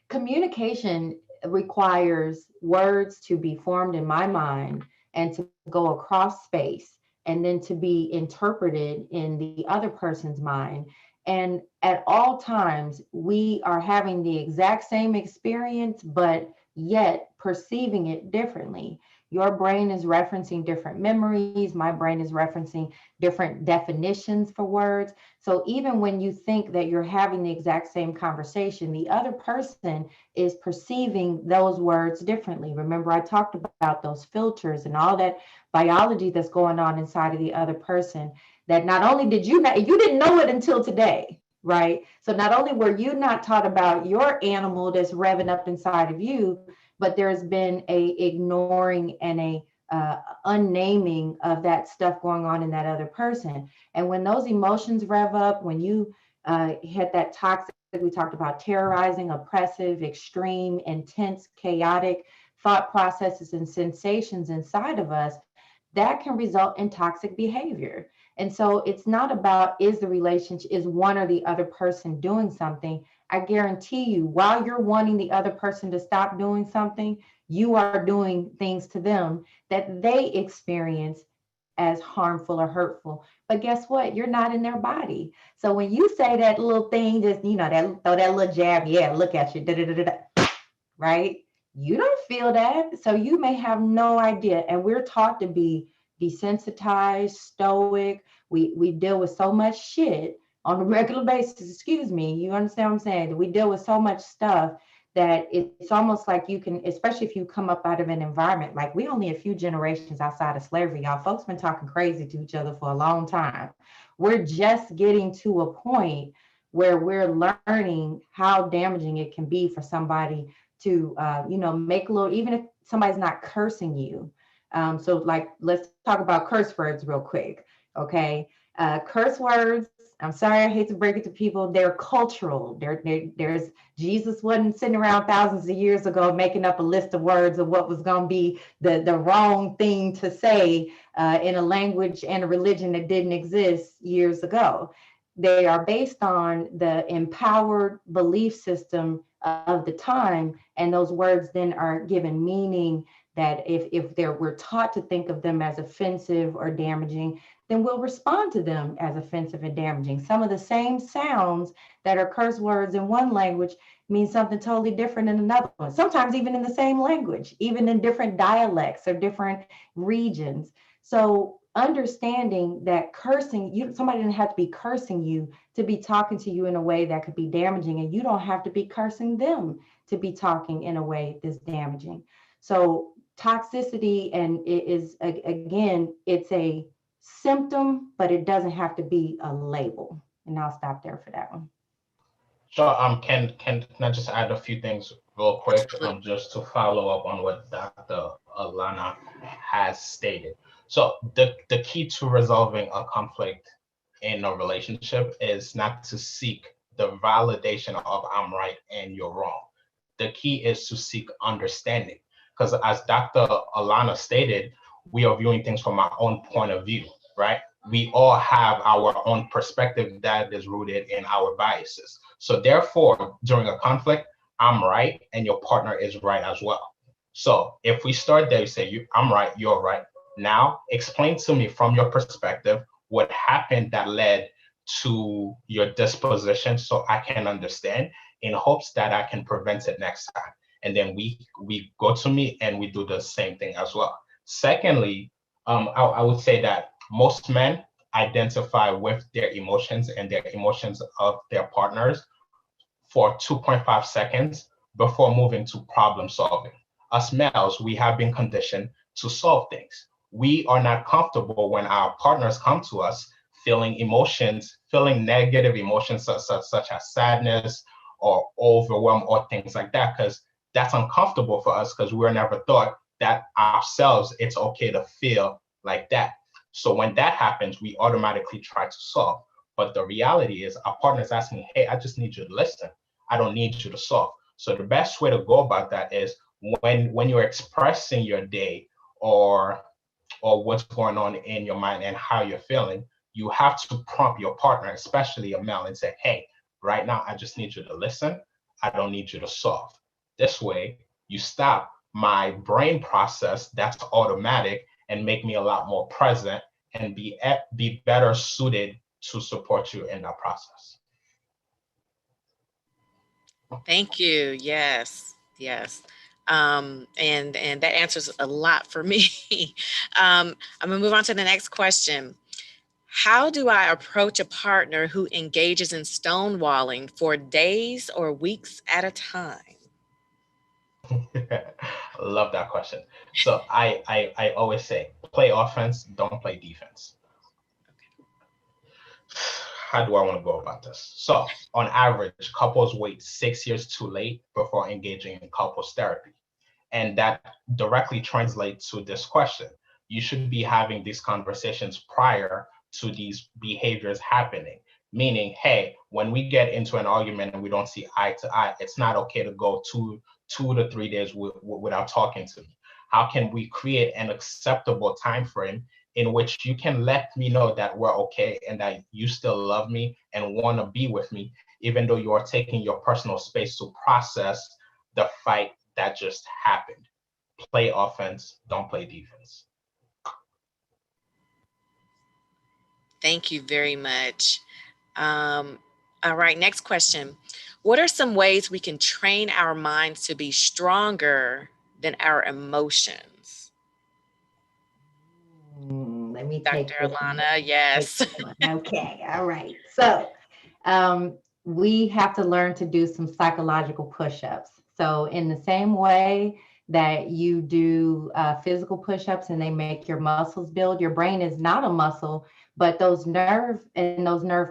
communication requires words to be formed in my mind and to go across space and then to be interpreted in the other person's mind. And at all times, we are having the exact same experience, but yet perceiving it differently. Your brain is referencing different memories. My brain is referencing different definitions for words. So even when you think that you're having the exact same conversation, the other person is perceiving those words differently. Remember, I talked about those filters and all that biology that's going on inside of the other person, that not only did you didn't know it until today, right? So not only were you not taught about your animal that's revving up inside of you, but there's been a ignoring and a unnaming of that stuff going on in that other person. And when those emotions rev up, when you hit that toxic, we talked about terrorizing, oppressive, extreme, intense, chaotic thought processes and sensations inside of us, that can result in toxic behavior. And so it's not about is one or the other person doing something. I guarantee you, while you're wanting the other person to stop doing something, you are doing things to them that they experience as harmful or hurtful, but guess what? You're not in their body. So when you say that little thing, just, that throw that little jab, yeah, look at you, da, da, da, da, da, right? You don't feel that. So you may have no idea. And we're taught to be desensitized, stoic. We deal with so much shit on a regular basis. Excuse me. You understand what I'm saying? We deal with so much stuff that it's almost like you can, especially if you come up out of an environment, like we only a few generations outside of slavery, y'all. Folks been talking crazy to each other for a long time. We're just getting to a point where we're learning how damaging it can be for somebody to, make a little, even if somebody's not cursing you. So like, let's talk about curse words real quick. Okay. Curse words, I'm sorry, I hate to break it to people, they're cultural. There's Jesus wasn't sitting around thousands of years ago making up a list of words of what was going to be the wrong thing to say in a language and a religion that didn't exist years ago. They are based on the empowered belief system of the time, and those words then are given meaning that if we're taught to think of them as offensive or damaging, then we'll respond to them as offensive and damaging. Some of the same sounds that are curse words in one language mean something totally different in another one, sometimes even in the same language, even in different dialects or different regions. So understanding that cursing, somebody didn't have to be cursing you to be talking to you in a way that could be damaging, and you don't have to be cursing them to be talking in a way that's damaging. So toxicity, and it is, again, it's a symptom, but it doesn't have to be a label. And I'll stop there for that one. So can I just add a few things real quick, just to follow up on what Dr. Alana has stated. So the key to resolving a conflict in a relationship is not to seek the validation of I'm right and you're wrong. The key is to seek understanding, because as Dr. Alana stated, we are viewing things from our own point of view, right? We all have our own perspective that is rooted in our biases. So therefore, during a conflict, I'm right and your partner is right as well. So if we start there, you say, I'm right, you're right. Now explain to me from your perspective what happened that led to your disposition so I can understand, in hopes that I can prevent it next time. And then we go to me and we do the same thing as well. Secondly, I would say that most men identify with their emotions and their emotions of their partners for 2.5 seconds before moving to problem solving. Us males, we have been conditioned to solve things. We are not comfortable when our partners come to us feeling negative emotions such as sadness or overwhelm or things like that, because that's uncomfortable for us, because we're never taught that ourselves it's okay to feel like that. So when that happens, we automatically try to solve. But the reality is our partner's asking, hey, I just need you to listen. I don't need you to solve. So the best way to go about that is when you're expressing your day or what's going on in your mind and how you're feeling, you have to prompt your partner, especially a male, and say, hey, right now, I just need you to listen. I don't need you to solve. This way, you stop my brain process that's automatic and make me a lot more present and be better suited to support you in that process. Thank you. Yes. Yes. And that answers a lot for me. I'm gonna move on to the next question. How do I approach a partner who engages in stonewalling for days or weeks at a time? Love that question. So I always say, play offense, don't play defense. How do I want to go about this? So on average, couples wait 6 years too late before engaging in couples therapy. And that directly translates to this question. You should be having these conversations prior to these behaviors happening. Meaning, hey, when we get into an argument and we don't see eye to eye, it's not okay to go two to 3 days without talking to me. How can we create an acceptable time frame in which you can let me know that we're okay and that you still love me and want to be with me, even though you are taking your personal space to process the fight that just happened? Play offense, don't play defense. Thank you very much. All right, next question. What are some ways we can train our minds to be stronger than our emotions? Let me Dr. take this one. Alana, yes. Okay, all right. So we have to learn to do some psychological push-ups. So in the same way that you do physical push-ups and they make your muscles build, your brain is not a muscle, but those nerve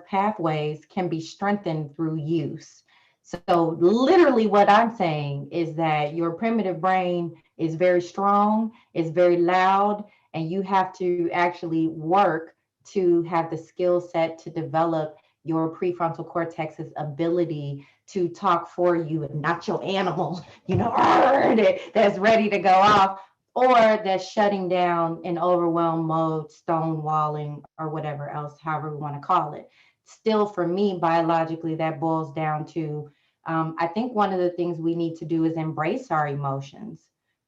pathways can be strengthened through use. So literally what I'm saying is that your primitive brain is very strong, is very loud, and you have to actually work to have the skill set to develop your prefrontal cortex's ability to talk for you and not your animal, that's ready to go off, or that's shutting down in overwhelm mode, stonewalling, or whatever else, however we want to call it. Still, for me, biologically, that boils down to I think one of the things we need to do is embrace our emotions.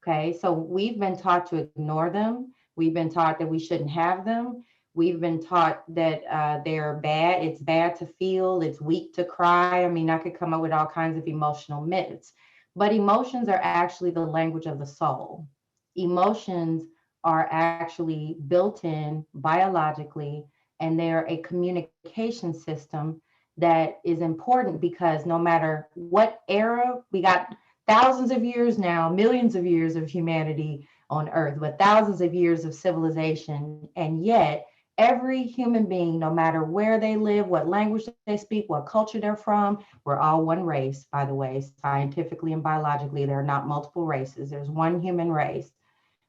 Okay, so we've been taught to ignore them. We've been taught that we shouldn't have them. We've been taught that they're bad. It's bad to feel. It's weak to cry. I mean, I could come up with all kinds of emotional myths, but emotions are actually the language of the soul. Emotions are actually built in biologically, and they're a communication system that is important because no matter what era, we got thousands of years now, millions of years of humanity on earth, but thousands of years of civilization. And yet every human being, no matter where they live, what language they speak, what culture they're from, we're all one race, by the way. Scientifically and biologically, there are not multiple races. There's one human race.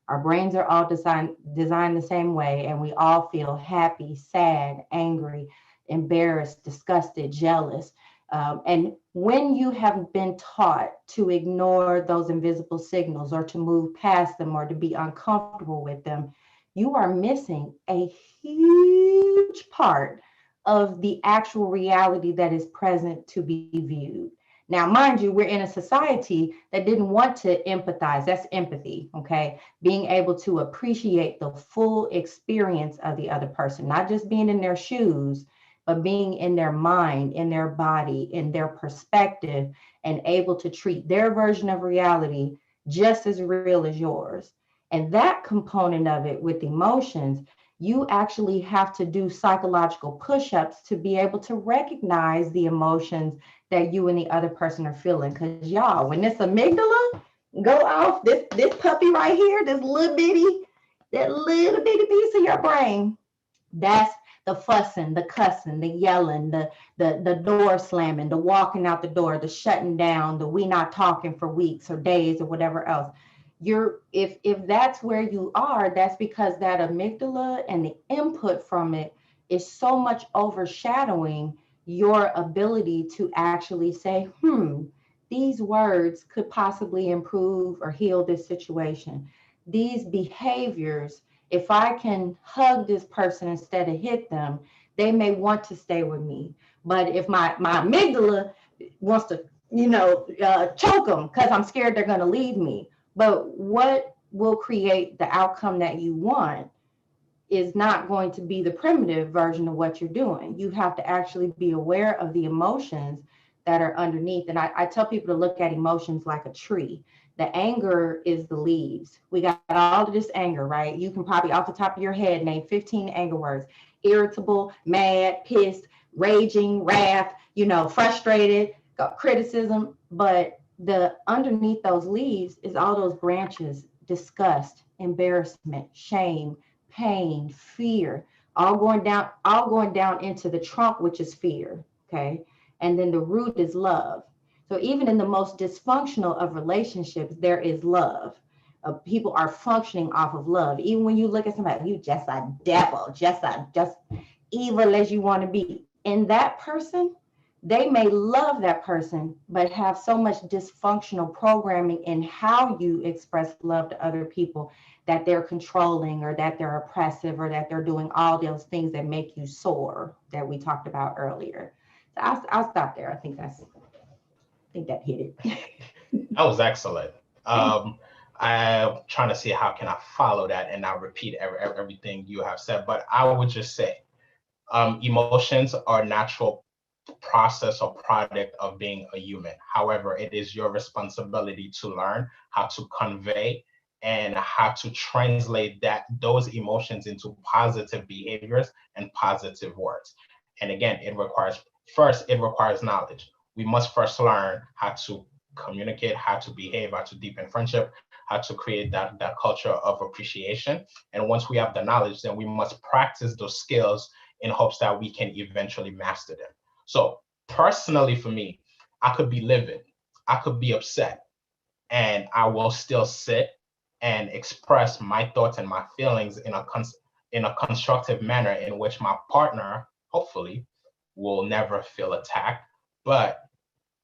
Our brains are all designed the same way, and we all feel happy, sad, angry, embarrassed, disgusted, jealous. And when you have been taught to ignore those invisible signals or to move past them or to be uncomfortable with them, you are missing a huge part of the actual reality that is present to be viewed. Now, mind you, we're in a society that didn't want to empathize. That's empathy, okay? Being able to appreciate the full experience of the other person, not just being in their shoes, but being in their mind, in their body, in their perspective, and able to treat their version of reality just as real as yours. And that component of it with emotions, you actually have to do psychological push-ups to be able to recognize the emotions that you and the other person are feeling. Because y'all, when this amygdala go off, this puppy right here, that little bitty piece of your brain, that's the fussing, the cussing, the yelling, the door slamming, the walking out the door, the shutting down, the we not talking for weeks or days or whatever else. If that's where you are, that's because that amygdala and the input from it is so much overshadowing your ability to actually say, these words could possibly improve or heal this situation. These behaviors, if I can hug this person instead of hit them, they may want to stay with me. But if my amygdala wants to, choke them because I'm scared they're going to leave me. But what will create the outcome that you want is not going to be the primitive version of what you're doing. You have to actually be aware of the emotions that are underneath. And I tell people to look at emotions like a tree. The anger is the leaves. We got all of this anger, right? You can probably off the top of your head name 15 anger words: irritable, mad, pissed, raging, wrath, frustrated, criticism. But the underneath those leaves is all those branches: disgust, embarrassment, shame, pain, fear, all going down into the trunk, which is fear. Okay. And then the root is love. So even in the most dysfunctional of relationships, there is love. People are functioning off of love. Even when you look at somebody, you just a devil, just evil as you want to be. In that person, they may love that person, but have so much dysfunctional programming in how you express love to other people that they're controlling or that they're oppressive or that they're doing all those things that make you sore that we talked about earlier. So I'll stop there. I think that hit it. That was excellent. I'm trying to see how can I follow that and not repeat everything you have said, but I would just say Emotions are natural process or product of being a human. However, it is your responsibility to learn how to convey and how to translate those emotions into positive behaviors and positive words. And again, it requires knowledge. We must first learn how to communicate, how to behave, how to deepen friendship, how to create that culture of appreciation. And once we have the knowledge, then we must practice those skills in hopes that we can eventually master them. So personally for me, I could be livid, I could be upset, and I will still sit and express my thoughts and my feelings in a constructive manner in which my partner, hopefully, will never feel attacked, but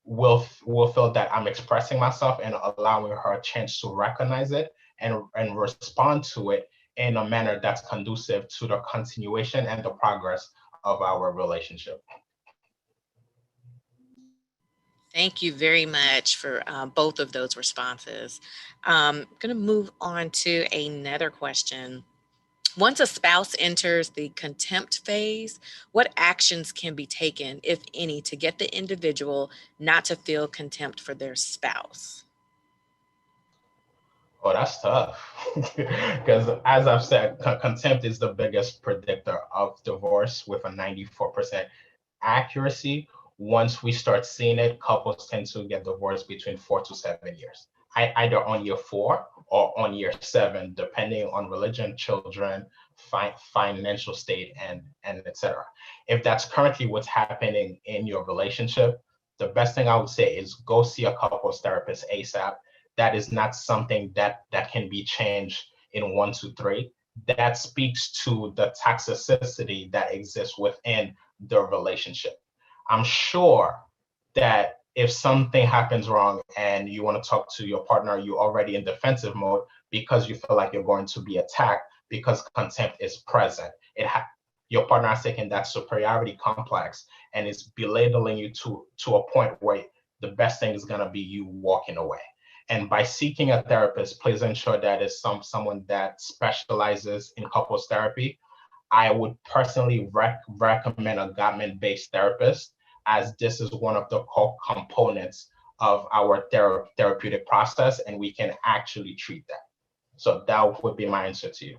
will feel that I'm expressing myself and allowing her a chance to recognize it and respond to it in a manner that's conducive to the continuation and the progress of our relationship. Thank you very much for both of those responses. I'm going to move on to another question. Once a spouse enters the contempt phase, what actions can be taken, if any, to get the individual not to feel contempt for their spouse? Oh, that's tough. Because as I've said, contempt is the biggest predictor of divorce with a 94% accuracy. Once we start seeing it, couples tend to get divorced between 4 to 7 years, either on year 4 or on year 7, depending on religion, children, financial state, and etc. If that's currently what's happening in your relationship, the best thing I would say is go see a couples therapist ASAP. That is not something that can be changed in 1 to 3. That speaks to the toxicity that exists within the relationship. I'm sure that if something happens wrong and you want to talk to your partner, you're already in defensive mode because you feel like you're going to be attacked because contempt is present. Your partner has taken that superiority complex and is belittling you to a point where the best thing is going to be you walking away. And by seeking a therapist, please ensure that it's someone that specializes in couples therapy. I would personally recommend a Gottman-based therapist, as this is one of the core components of our therapeutic process, and we can actually treat that. So that would be my answer to you.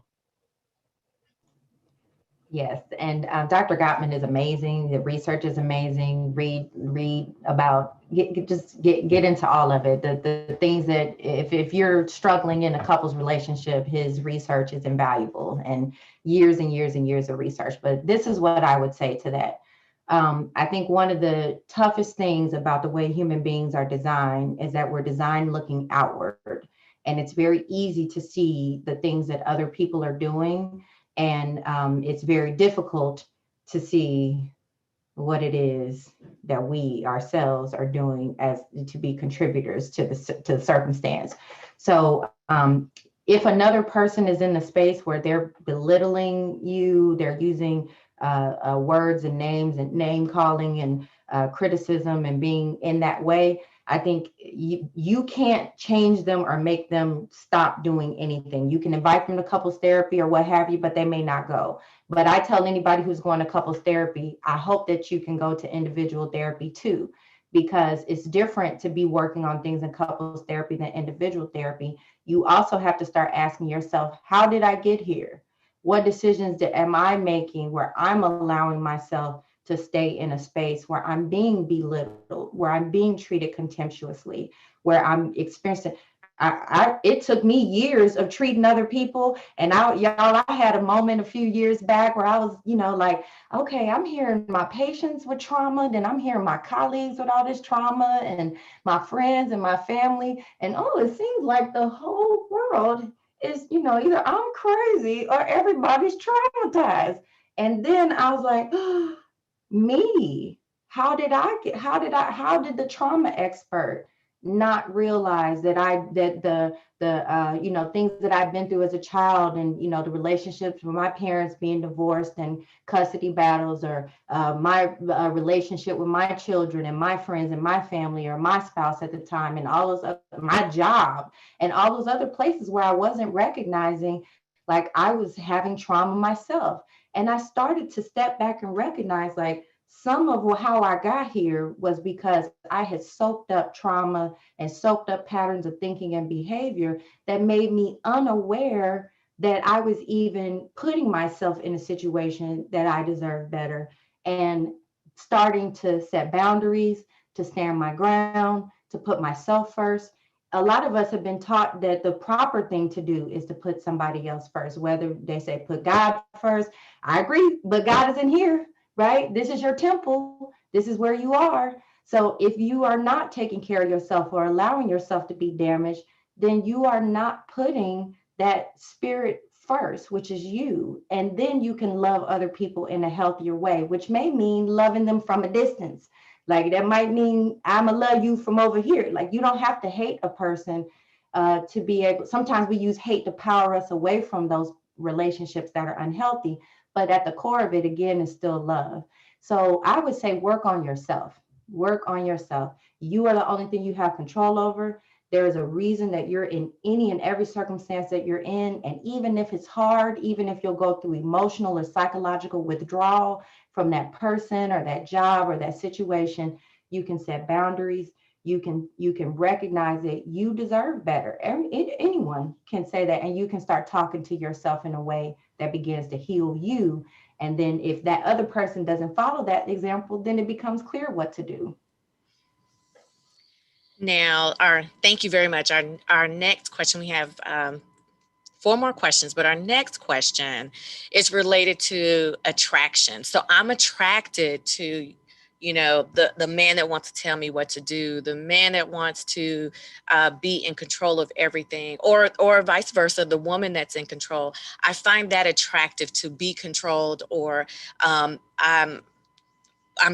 Yes, and Dr. Gottman is amazing. The research is amazing. Read about get into all of it. The things that if you're struggling in a couple's relationship, his research is invaluable, and years and years and years of research. But this is what I would say to that. I think one of the toughest things about the way human beings are designed is that we're designed looking outward, and it's very easy to see the things that other people are doing. And it's very difficult to see what it is that we ourselves are doing as to be contributors to the circumstance. So if another person is in the space where they're belittling you, they're using words and names and name calling and criticism and being in that way, I think you can't change them or make them stop doing anything. You can invite them to couples therapy or what have you, but they may not go. But I tell anybody who's going to couples therapy, I hope that you can go to individual therapy too, because it's different to be working on things in couples therapy than individual therapy. You also have to start asking yourself, how did I get here? What decisions am I making where I'm allowing myself to stay in a space where I'm being belittled, where I'm being treated contemptuously, where I'm experiencing. It took me years of treating other people, and I had a moment a few years back where I was, like, okay, I'm hearing my patients with trauma, then I'm hearing my colleagues with all this trauma, and my friends and my family, and it seems like the whole world is, either I'm crazy or everybody's traumatized. And then I was like, me, how did the trauma expert not realize that the things that I've been through as a child, and the relationships with my parents being divorced and custody battles, or my relationship with my children and my friends and my family or my spouse at the time, and all those my job and all those other places where I wasn't recognizing like I was having trauma myself. And I started to step back and recognize like some of how I got here was because I had soaked up trauma and soaked up patterns of thinking and behavior that made me unaware that I was even putting myself in a situation that I deserve better, and starting to set boundaries, to stand my ground, to put myself first. A lot of us have been taught that the proper thing to do is to put somebody else first, whether they say put God first. I agree, but God is in here, right? This is your temple. This is where you are. So if you are not taking care of yourself or allowing yourself to be damaged, then you are not putting that spirit first, which is you. And then you can love other people in a healthier way, which may mean loving them from a distance. Like that might mean I'ma love you from over here. Like you don't have to hate a person to be able. Sometimes we use hate to power us away from those relationships that are unhealthy. But at the core of it, again, is still love. So I would say work on yourself. Work on yourself. You are the only thing you have control over. There is a reason that you're in any and every circumstance that you're in. And even if it's hard, even if you'll go through emotional or psychological withdrawal from that person or that job or that situation, you can set boundaries. You can recognize that you deserve better. Anyone can say that, and you can start talking to yourself in a way that begins to heal you. And then if that other person doesn't follow that example, then it becomes clear what to do. Now, thank you very much. Our next question, we have 4 more questions, but our next question is related to attraction. So I'm attracted to, the man that wants to tell me what to do, the man that wants to be in control of everything, or vice versa, the woman that's in control. I find that attractive, to be controlled, or I'm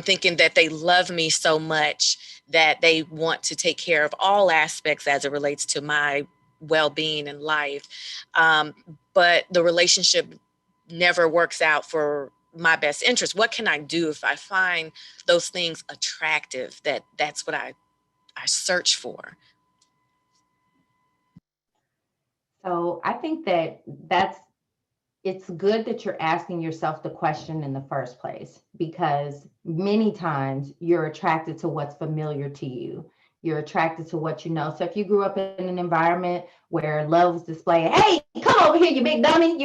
thinking that they love me so much that they want to take care of all aspects as it relates to my well-being in life. But the relationship never works out for my best interest. What can I do if I find those things attractive? That's what I search for. So I think it's good that you're asking yourself the question in the first place, because many times you're attracted to what's familiar to you. You're attracted to what you know. So if you grew up in an environment where love was displayed, hey, come over here, you big dummy,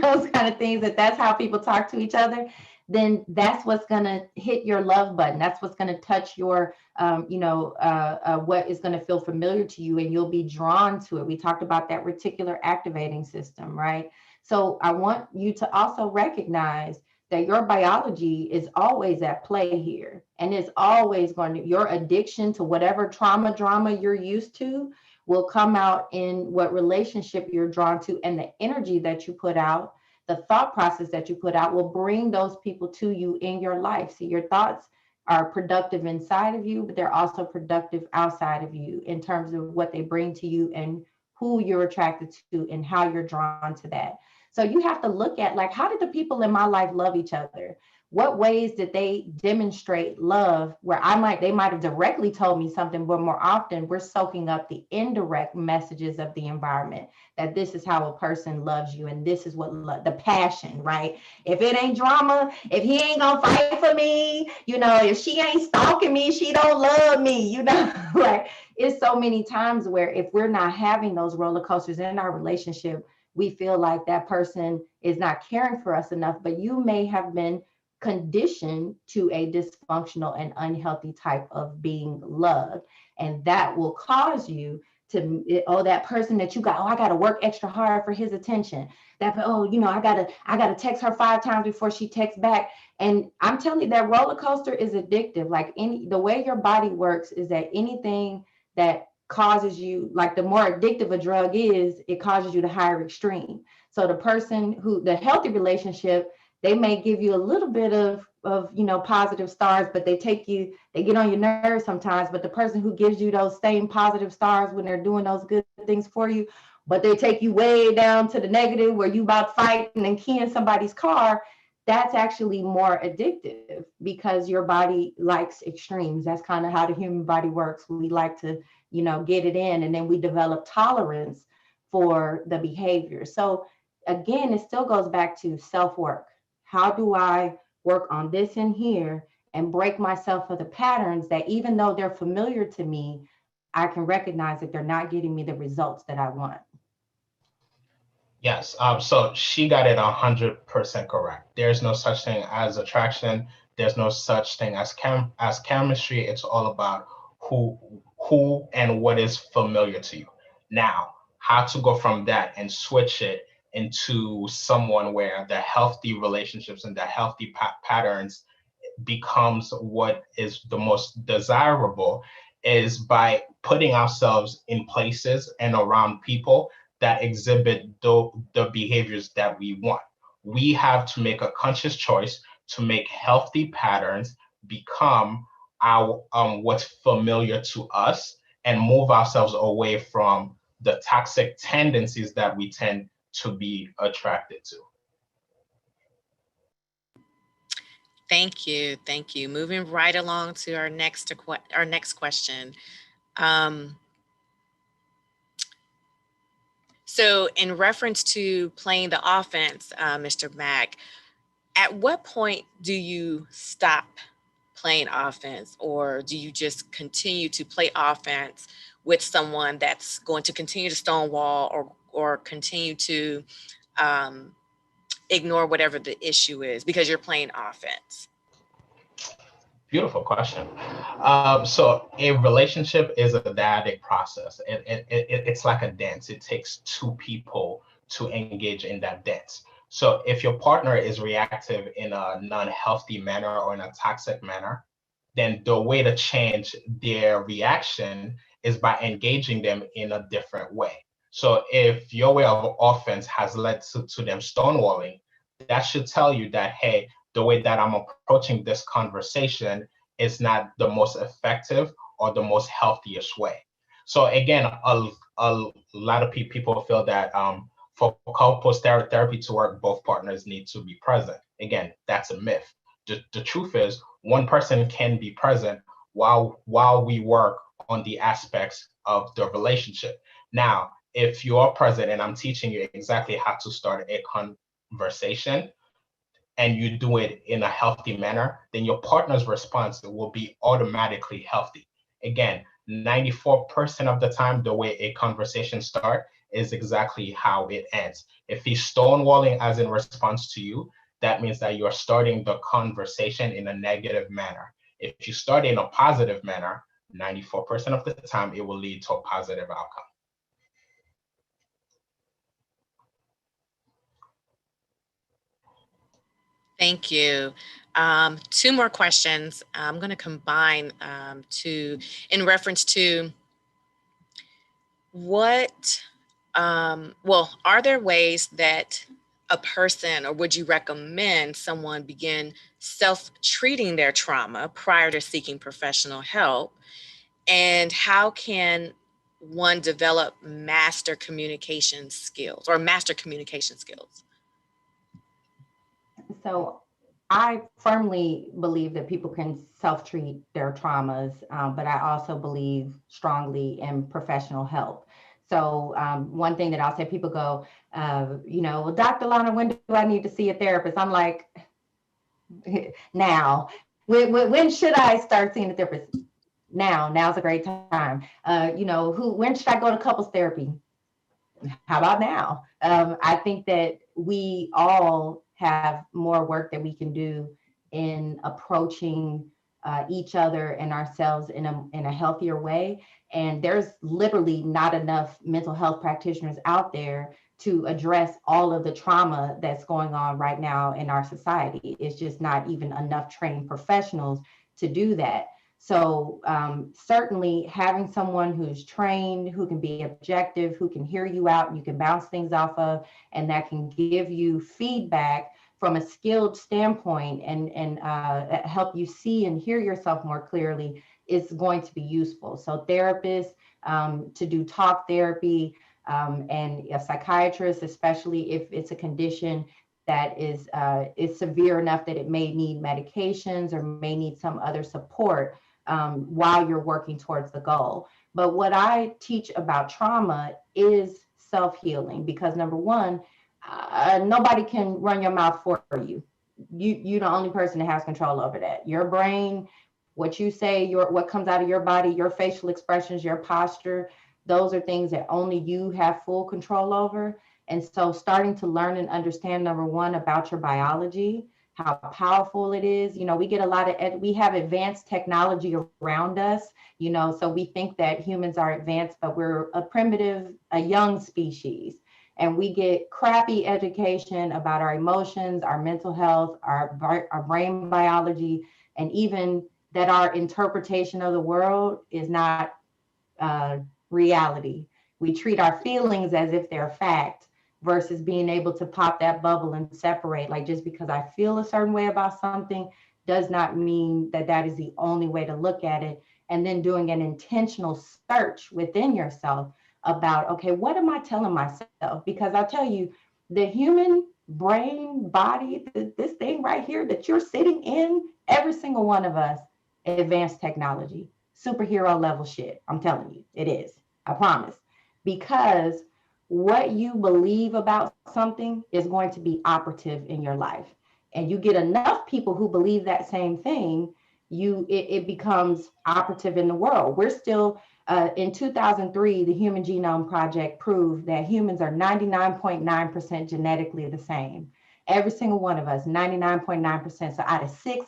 those kind of things, that's how people talk to each other, then that's what's going to hit your love button. That's what's going to touch your, what is going to feel familiar to you, and you'll be drawn to it. We talked about that reticular activating system, right? So I want you to also recognize that your biology is always at play here, and is always your addiction to whatever drama you're used to will come out in what relationship you're drawn to, and the energy that you put out, the thought process that you put out will bring those people to you in your life. So your thoughts are productive inside of you, but they're also productive outside of you in terms of what they bring to you and who you're attracted to and how you're drawn to that. So you have to look at, like, how did the people in my life love each other? What ways did they demonstrate love where they might have directly told me something, but more often we're soaking up the indirect messages of the environment, that this is how a person loves you. And this is what the passion, right? If it ain't drama, if he ain't gonna fight for me, if she ain't stalking me, she don't love me, like it's so many times where if we're not having those roller coasters in our relationship, we feel like that person is not caring for us enough. But you may have been conditioned to a dysfunctional and unhealthy type of being loved. And that will cause you to, that person that you got, I got to work extra hard for his attention. I got to text her 5 times before she texts back. And I'm telling you, that roller coaster is addictive. Like the way your body works is that anything that causes you, like the more addictive a drug is, it causes you to higher extreme. So the healthy relationship, they may give you a little bit of positive stars, but they get on your nerves sometimes. But the person who gives you those same positive stars when they're doing those good things for you, but they take you way down to the negative where you about fighting and keying somebody's car, that's actually more addictive, because your body likes extremes. That's kind of how the human body works. We like to, get it in, and then we develop tolerance for the behavior. So again, it still goes back to self-work. How do I work on this in here and break myself of the patterns that, even though they're familiar to me, I can recognize that they're not getting me the results that I want. Yes, so she got it 100% correct. There's no such thing as attraction. There's no such thing as chemistry. It's all about who and what is familiar to you. Now, how to go from that and switch it into someone where the healthy relationships and the healthy patterns becomes what is the most desirable is by putting ourselves in places and around people that exhibit the behaviors that we want. We have to make a conscious choice to make healthy patterns become our what's familiar to us and move ourselves away from the toxic tendencies that we tend to be attracted to. Thank you. Thank you. Moving right along to our next question. So in reference to playing the offense, Mr. Mack, at what point do you stop playing offense, or do you just continue to play offense with someone that's going to continue to stonewall or continue to ignore whatever the issue is because you're playing offense? Beautiful question. So a relationship is a dyadic process. It's like a dance. It takes two people to engage in that dance. So if your partner is reactive in a non-healthy manner or in a toxic manner, then the way to change their reaction is by engaging them in a different way. So if your way of offense has led to them stonewalling, that should tell you that, hey, the way that I'm approaching this conversation is not the most effective or the most healthiest way. So again, a lot of people feel that for couples therapy to work, both partners need to be present. Again, that's a myth. The truth is, one person can be present while we work on the aspects of the relationship. Now, if you're present and I'm teaching you exactly how to start a conversation, and you do it in a healthy manner, then your partner's response will be automatically healthy. Again, 94% of the time, the way a conversation starts is exactly how it ends. If he's stonewalling as in response to you, that means that you're starting the conversation in a negative manner. If you start in a positive manner, 94% of the time, it will lead to a positive outcome. Thank you. Two more questions. I'm going to combine in reference to what, are there ways that a person, or would you recommend someone begin self-treating their trauma prior to seeking professional help? And how can one develop master communication skills? So I firmly believe that people can self-treat their traumas, but I also believe strongly in professional help. So one thing that I'll say, people go, well, Dr. Lana, when do I need to see a therapist? I'm like, now. When should I start seeing a therapist? Now's a great time. When should I go to couples therapy? How about now? I think that we all have more work that we can do in approaching each other and ourselves in a healthier way. And there's literally not enough mental health practitioners out there to address all of the trauma that's going on right now in our society. It's just not even enough trained professionals to do that. So certainly having someone who's trained, who can be objective, who can hear you out, and you can bounce things off of, and that can give you feedback from a skilled standpoint and help you see and hear yourself more clearly is going to be useful. So therapists to do talk therapy, and a psychiatrist, especially if it's a condition that is severe enough that it may need medications or may need some other support while you're working towards the goal. But what I teach about trauma is self-healing, because number one, nobody can run your mouth for you. You're the only person that has control over that. Your brain, what you say, what comes out of your body, your facial expressions, your posture, those are things that only you have full control over. And so starting to learn and understand, number one, about your biology, how powerful it is. We get we have advanced technology around us, so we think that humans are advanced, but we're a young species. And we get crappy education about our emotions, our mental health, our brain biology, and even that our interpretation of the world is not reality. We treat our feelings as if they're fact versus being able to pop that bubble and separate. Like, just because I feel a certain way about something does not mean that that is the only way to look at it. And then doing an intentional search within yourself about, okay, what am I telling myself? Because I'll tell you, the human brain, body, this thing right here that you're sitting in, every single one of us, advanced technology, superhero level shit. I'm telling you, it is. I promise. Because what you believe about something is going to be operative in your life. And you get enough people who believe that same thing, it becomes operative in the world. We're still in 2003, the Human Genome Project proved that humans are 99.9% genetically the same. Every single one of us, 99.9%. So out of 6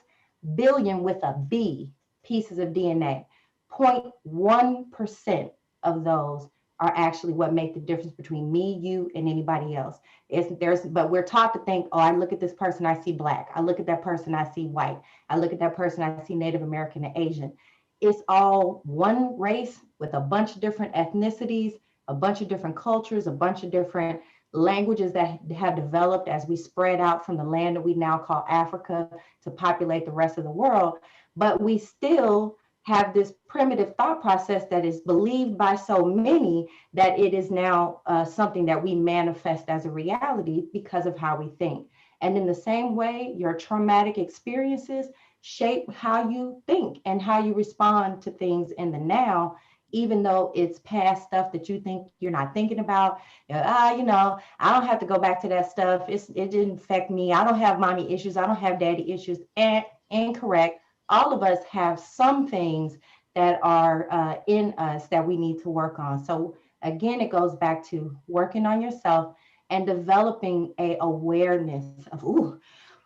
billion with a B pieces of DNA, 0.1% of those are actually what make the difference between me, you, and anybody else. But we're taught to think, oh, I look at this person, I see Black. I look at that person, I see white. I look at that person, I see Native American and Asian. It's all one race with a bunch of different ethnicities, a bunch of different cultures, a bunch of different languages that have developed as we spread out from the land that we now call Africa to populate the rest of the world. But we still have this primitive thought process that is believed by so many that it is now something that we manifest as a reality because of how we think. And in the same way, your traumatic experiences shape how you think and how you respond to things in the now, even though it's past stuff that you think you're not thinking about. I don't have to go back to that stuff. It didn't affect me. I don't have mommy issues. I don't have daddy issues. And incorrect. All of us have some things that are in us that we need to work on. So again, it goes back to working on yourself and developing a awareness of, ooh,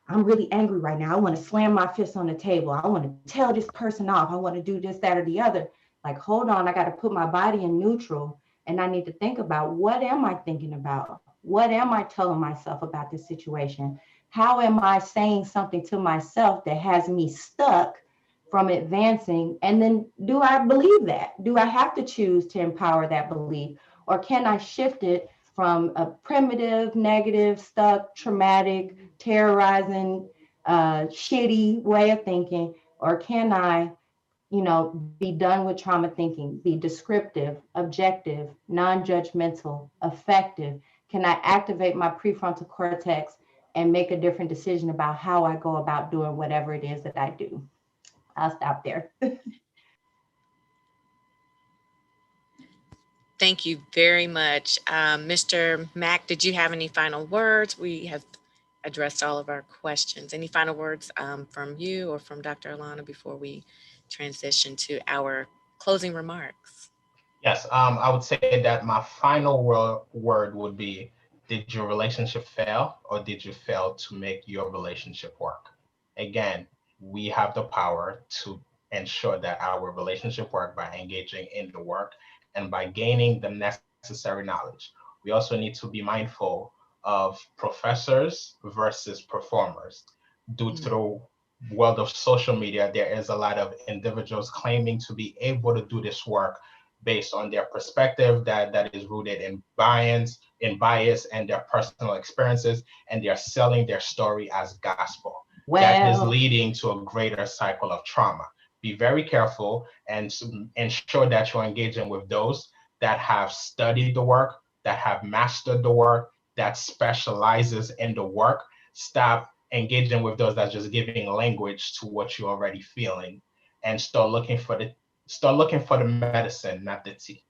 I'm really angry right now. I want to slam my fist on the table. I want to tell this person off. I want to do this, that, or the other. Like, hold on, I got to put my body in neutral. And I need to think about, what am I thinking about? What am I telling myself about this situation? How am I saying something to myself that has me stuck from advancing? And then, do I believe that? Do I have to choose to empower that belief? Or can I shift it from a primitive, negative, stuck, traumatic, terrorizing, shitty way of thinking? Or can I, be done with trauma thinking, be descriptive, objective, non-judgmental, effective? Can I activate my prefrontal cortex and make a different decision about how I go about doing whatever it is that I do? I'll stop there. Thank you very much. Mr. Mack, did you have any final words? We have addressed all of our questions. Any final words from you or from Dr. Alana before we transition to our closing remarks? Yes, I would say that my final word would be, did your relationship fail, or did you fail to make your relationship work? Again, we have the power to ensure that our relationship work by engaging in the work and by gaining the necessary knowledge. We also need to be mindful of professors versus performers. Due to the world of social media, there is a lot of individuals claiming to be able to do this work based on their perspective that is rooted in bias and their personal experiences, and they're selling their story as gospel. That is leading to a greater cycle of trauma. Be very careful and ensure that you're engaging with those that have studied the work, that have mastered the work, that specializes in the work. Stop engaging with those that's just giving language to what you're already feeling, and start looking for the medicine, not the tea.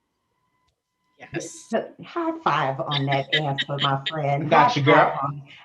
Yes. High five on that answer, my friend. Got you, girl.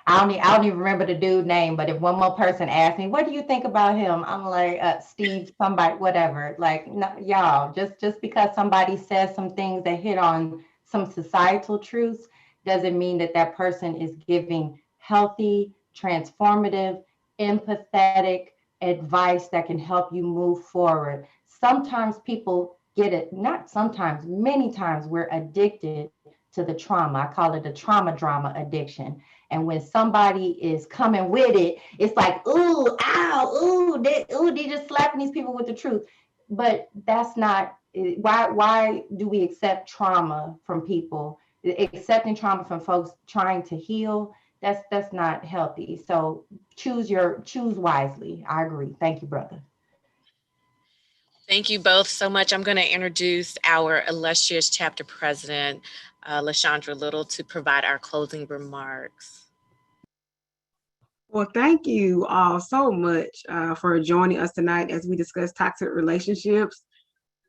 I don't even remember the dude's name, but if one more person asks me, what do you think about him? I'm like, Steve, somebody, whatever. Like, no, y'all, just because somebody says some things that hit on some societal truths doesn't mean that that person is giving healthy, transformative, empathetic advice that can help you move forward. Sometimes people get it, not sometimes, many times we're addicted to the trauma. I call it the trauma drama addiction. And when somebody is coming with it, it's like, ooh, ow, ooh, they just slapping these people with the truth. But that's not why do we accept trauma from people? Accepting trauma from folks trying to heal, that's not healthy. So choose wisely. I agree. Thank you, brother. Thank you both so much. I'm going to introduce our illustrious chapter president, LaShondra Little, to provide our closing remarks. Well, thank you all so much for joining us tonight as we discuss toxic relationships.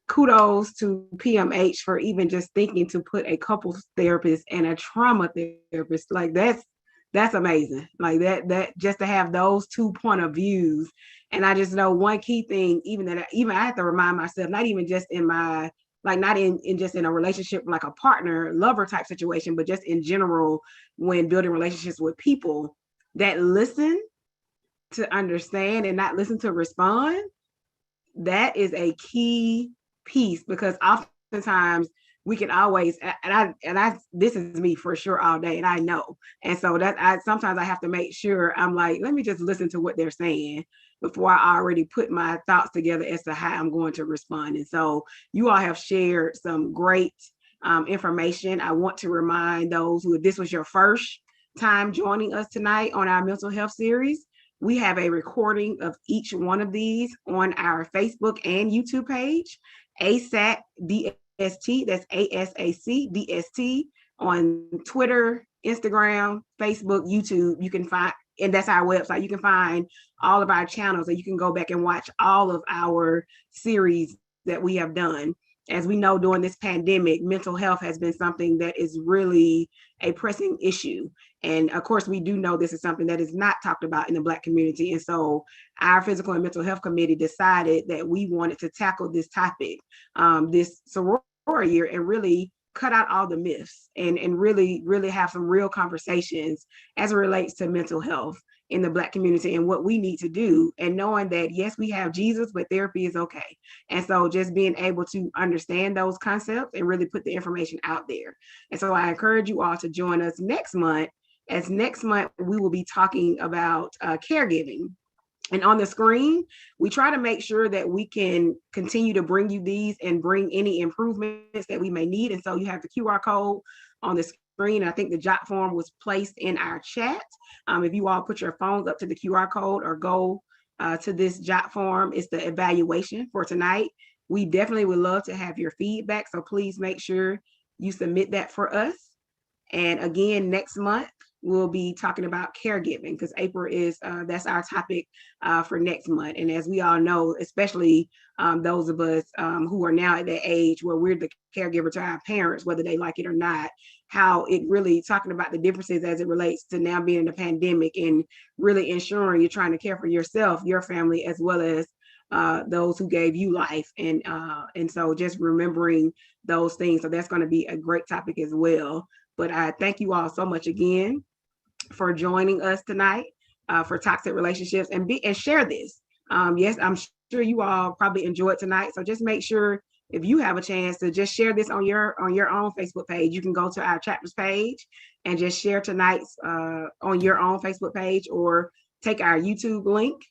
Kudos to PMH for even just thinking to put a couples therapist and a trauma therapist. Like that's amazing. Like that just to have those 2 point of views. And I just know one key thing, even I have to remind myself, not even just in my, like not in just in a relationship, like a partner, lover type situation, but just in general, when building relationships with people, that listen to understand and not listen to respond, that is a key piece, because oftentimes we can always, and I this is me for sure all day, and I know. And so that sometimes I have to make sure I'm like, let me just listen to what they're saying before I already put my thoughts together as to how I'm going to respond. And so you all have shared some great information. I want to remind those who, if this was your first time joining us tonight on our mental health series, we have a recording of each one of these on our Facebook and YouTube page, ASAC DST, that's ASAC DST, on Twitter, Instagram, Facebook, YouTube. You can find, and that's our website. You can find all of our channels, and you can go back and watch all of our series that we have done. As we know, during this pandemic, mental health has been something that is really a pressing issue. And of course, we do know this is something that is not talked about in the Black community. And so our Physical and Mental Health Committee decided that we wanted to tackle this topic this sorority year and really cut out all the myths and really have some real conversations as it relates to mental health in the Black community and what we need to do, and knowing that, yes, we have Jesus, but therapy is okay. And so just being able to understand those concepts and really put the information out there. And so I encourage you all to join us next month, as next month we will be talking about caregiving. And on the screen, we try to make sure that we can continue to bring you these and bring any improvements that we may need. And so you have the QR code on the screen. I think the jot form was placed in our chat. If you all put your phones up to the QR code or go to this jot form, it's the evaluation for tonight. We definitely would love to have your feedback. So please make sure you submit that for us. And again, next month, we'll be talking about caregiving, because April is, that's our topic for next month. And as we all know, especially those of us who are now at that age where we're the caregiver to our parents, whether they like it or not, how it really, talking about the differences as it relates to now being in a pandemic and really ensuring you're trying to care for yourself, your family, as well as those who gave you life. And so just remembering those things. So that's going to be a great topic as well. But I thank you all so much again for joining us tonight for toxic relationships, and share this. Yes, I'm sure you all probably enjoyed tonight. So just make sure, if you have a chance, to just share this on your own Facebook page. You can go to our chapters page and just share tonight's on your own Facebook page, or take our YouTube link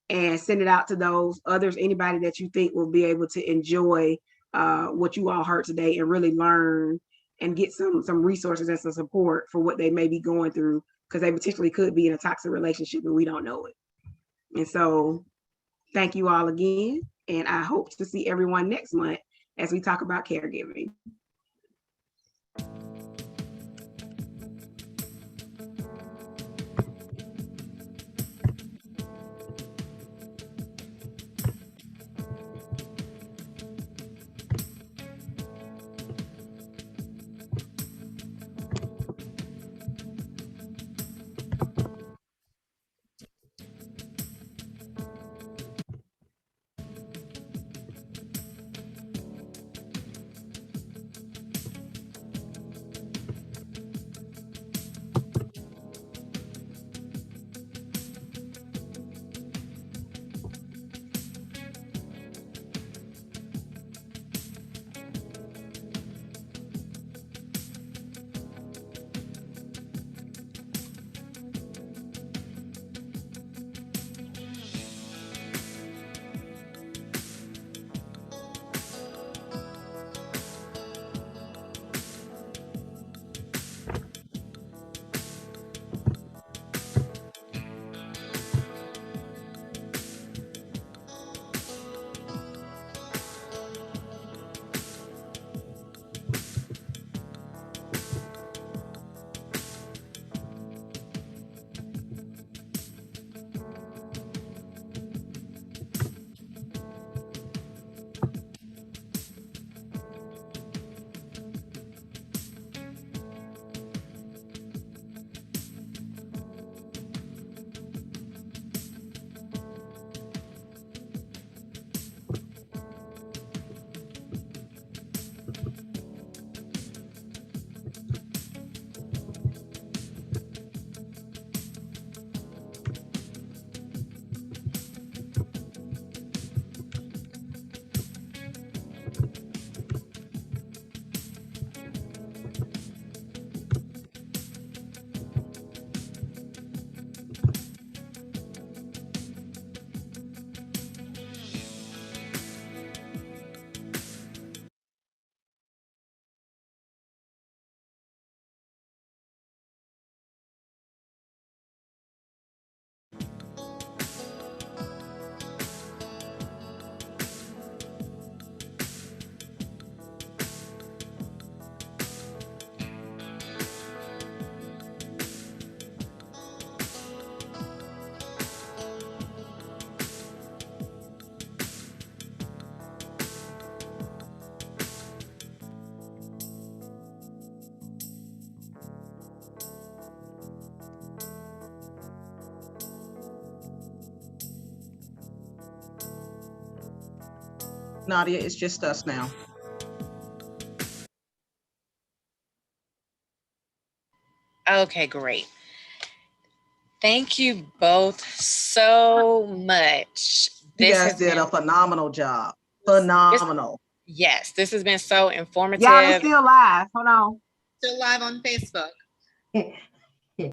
and send it out to those others, anybody that you think will be able to enjoy what you all heard today and really learn and get some resources and some support for what they may be going through, because they potentially could be in a toxic relationship and we don't know it. And so thank you all again. And I hope to see everyone next month as we talk about caregiving. Nadia, it's just us now. Okay, great. Thank you both so much. You This guys has did been, a phenomenal job. Phenomenal. yes, this has been so informative. Y'all, it's still live. Hold on. Still live on Facebook.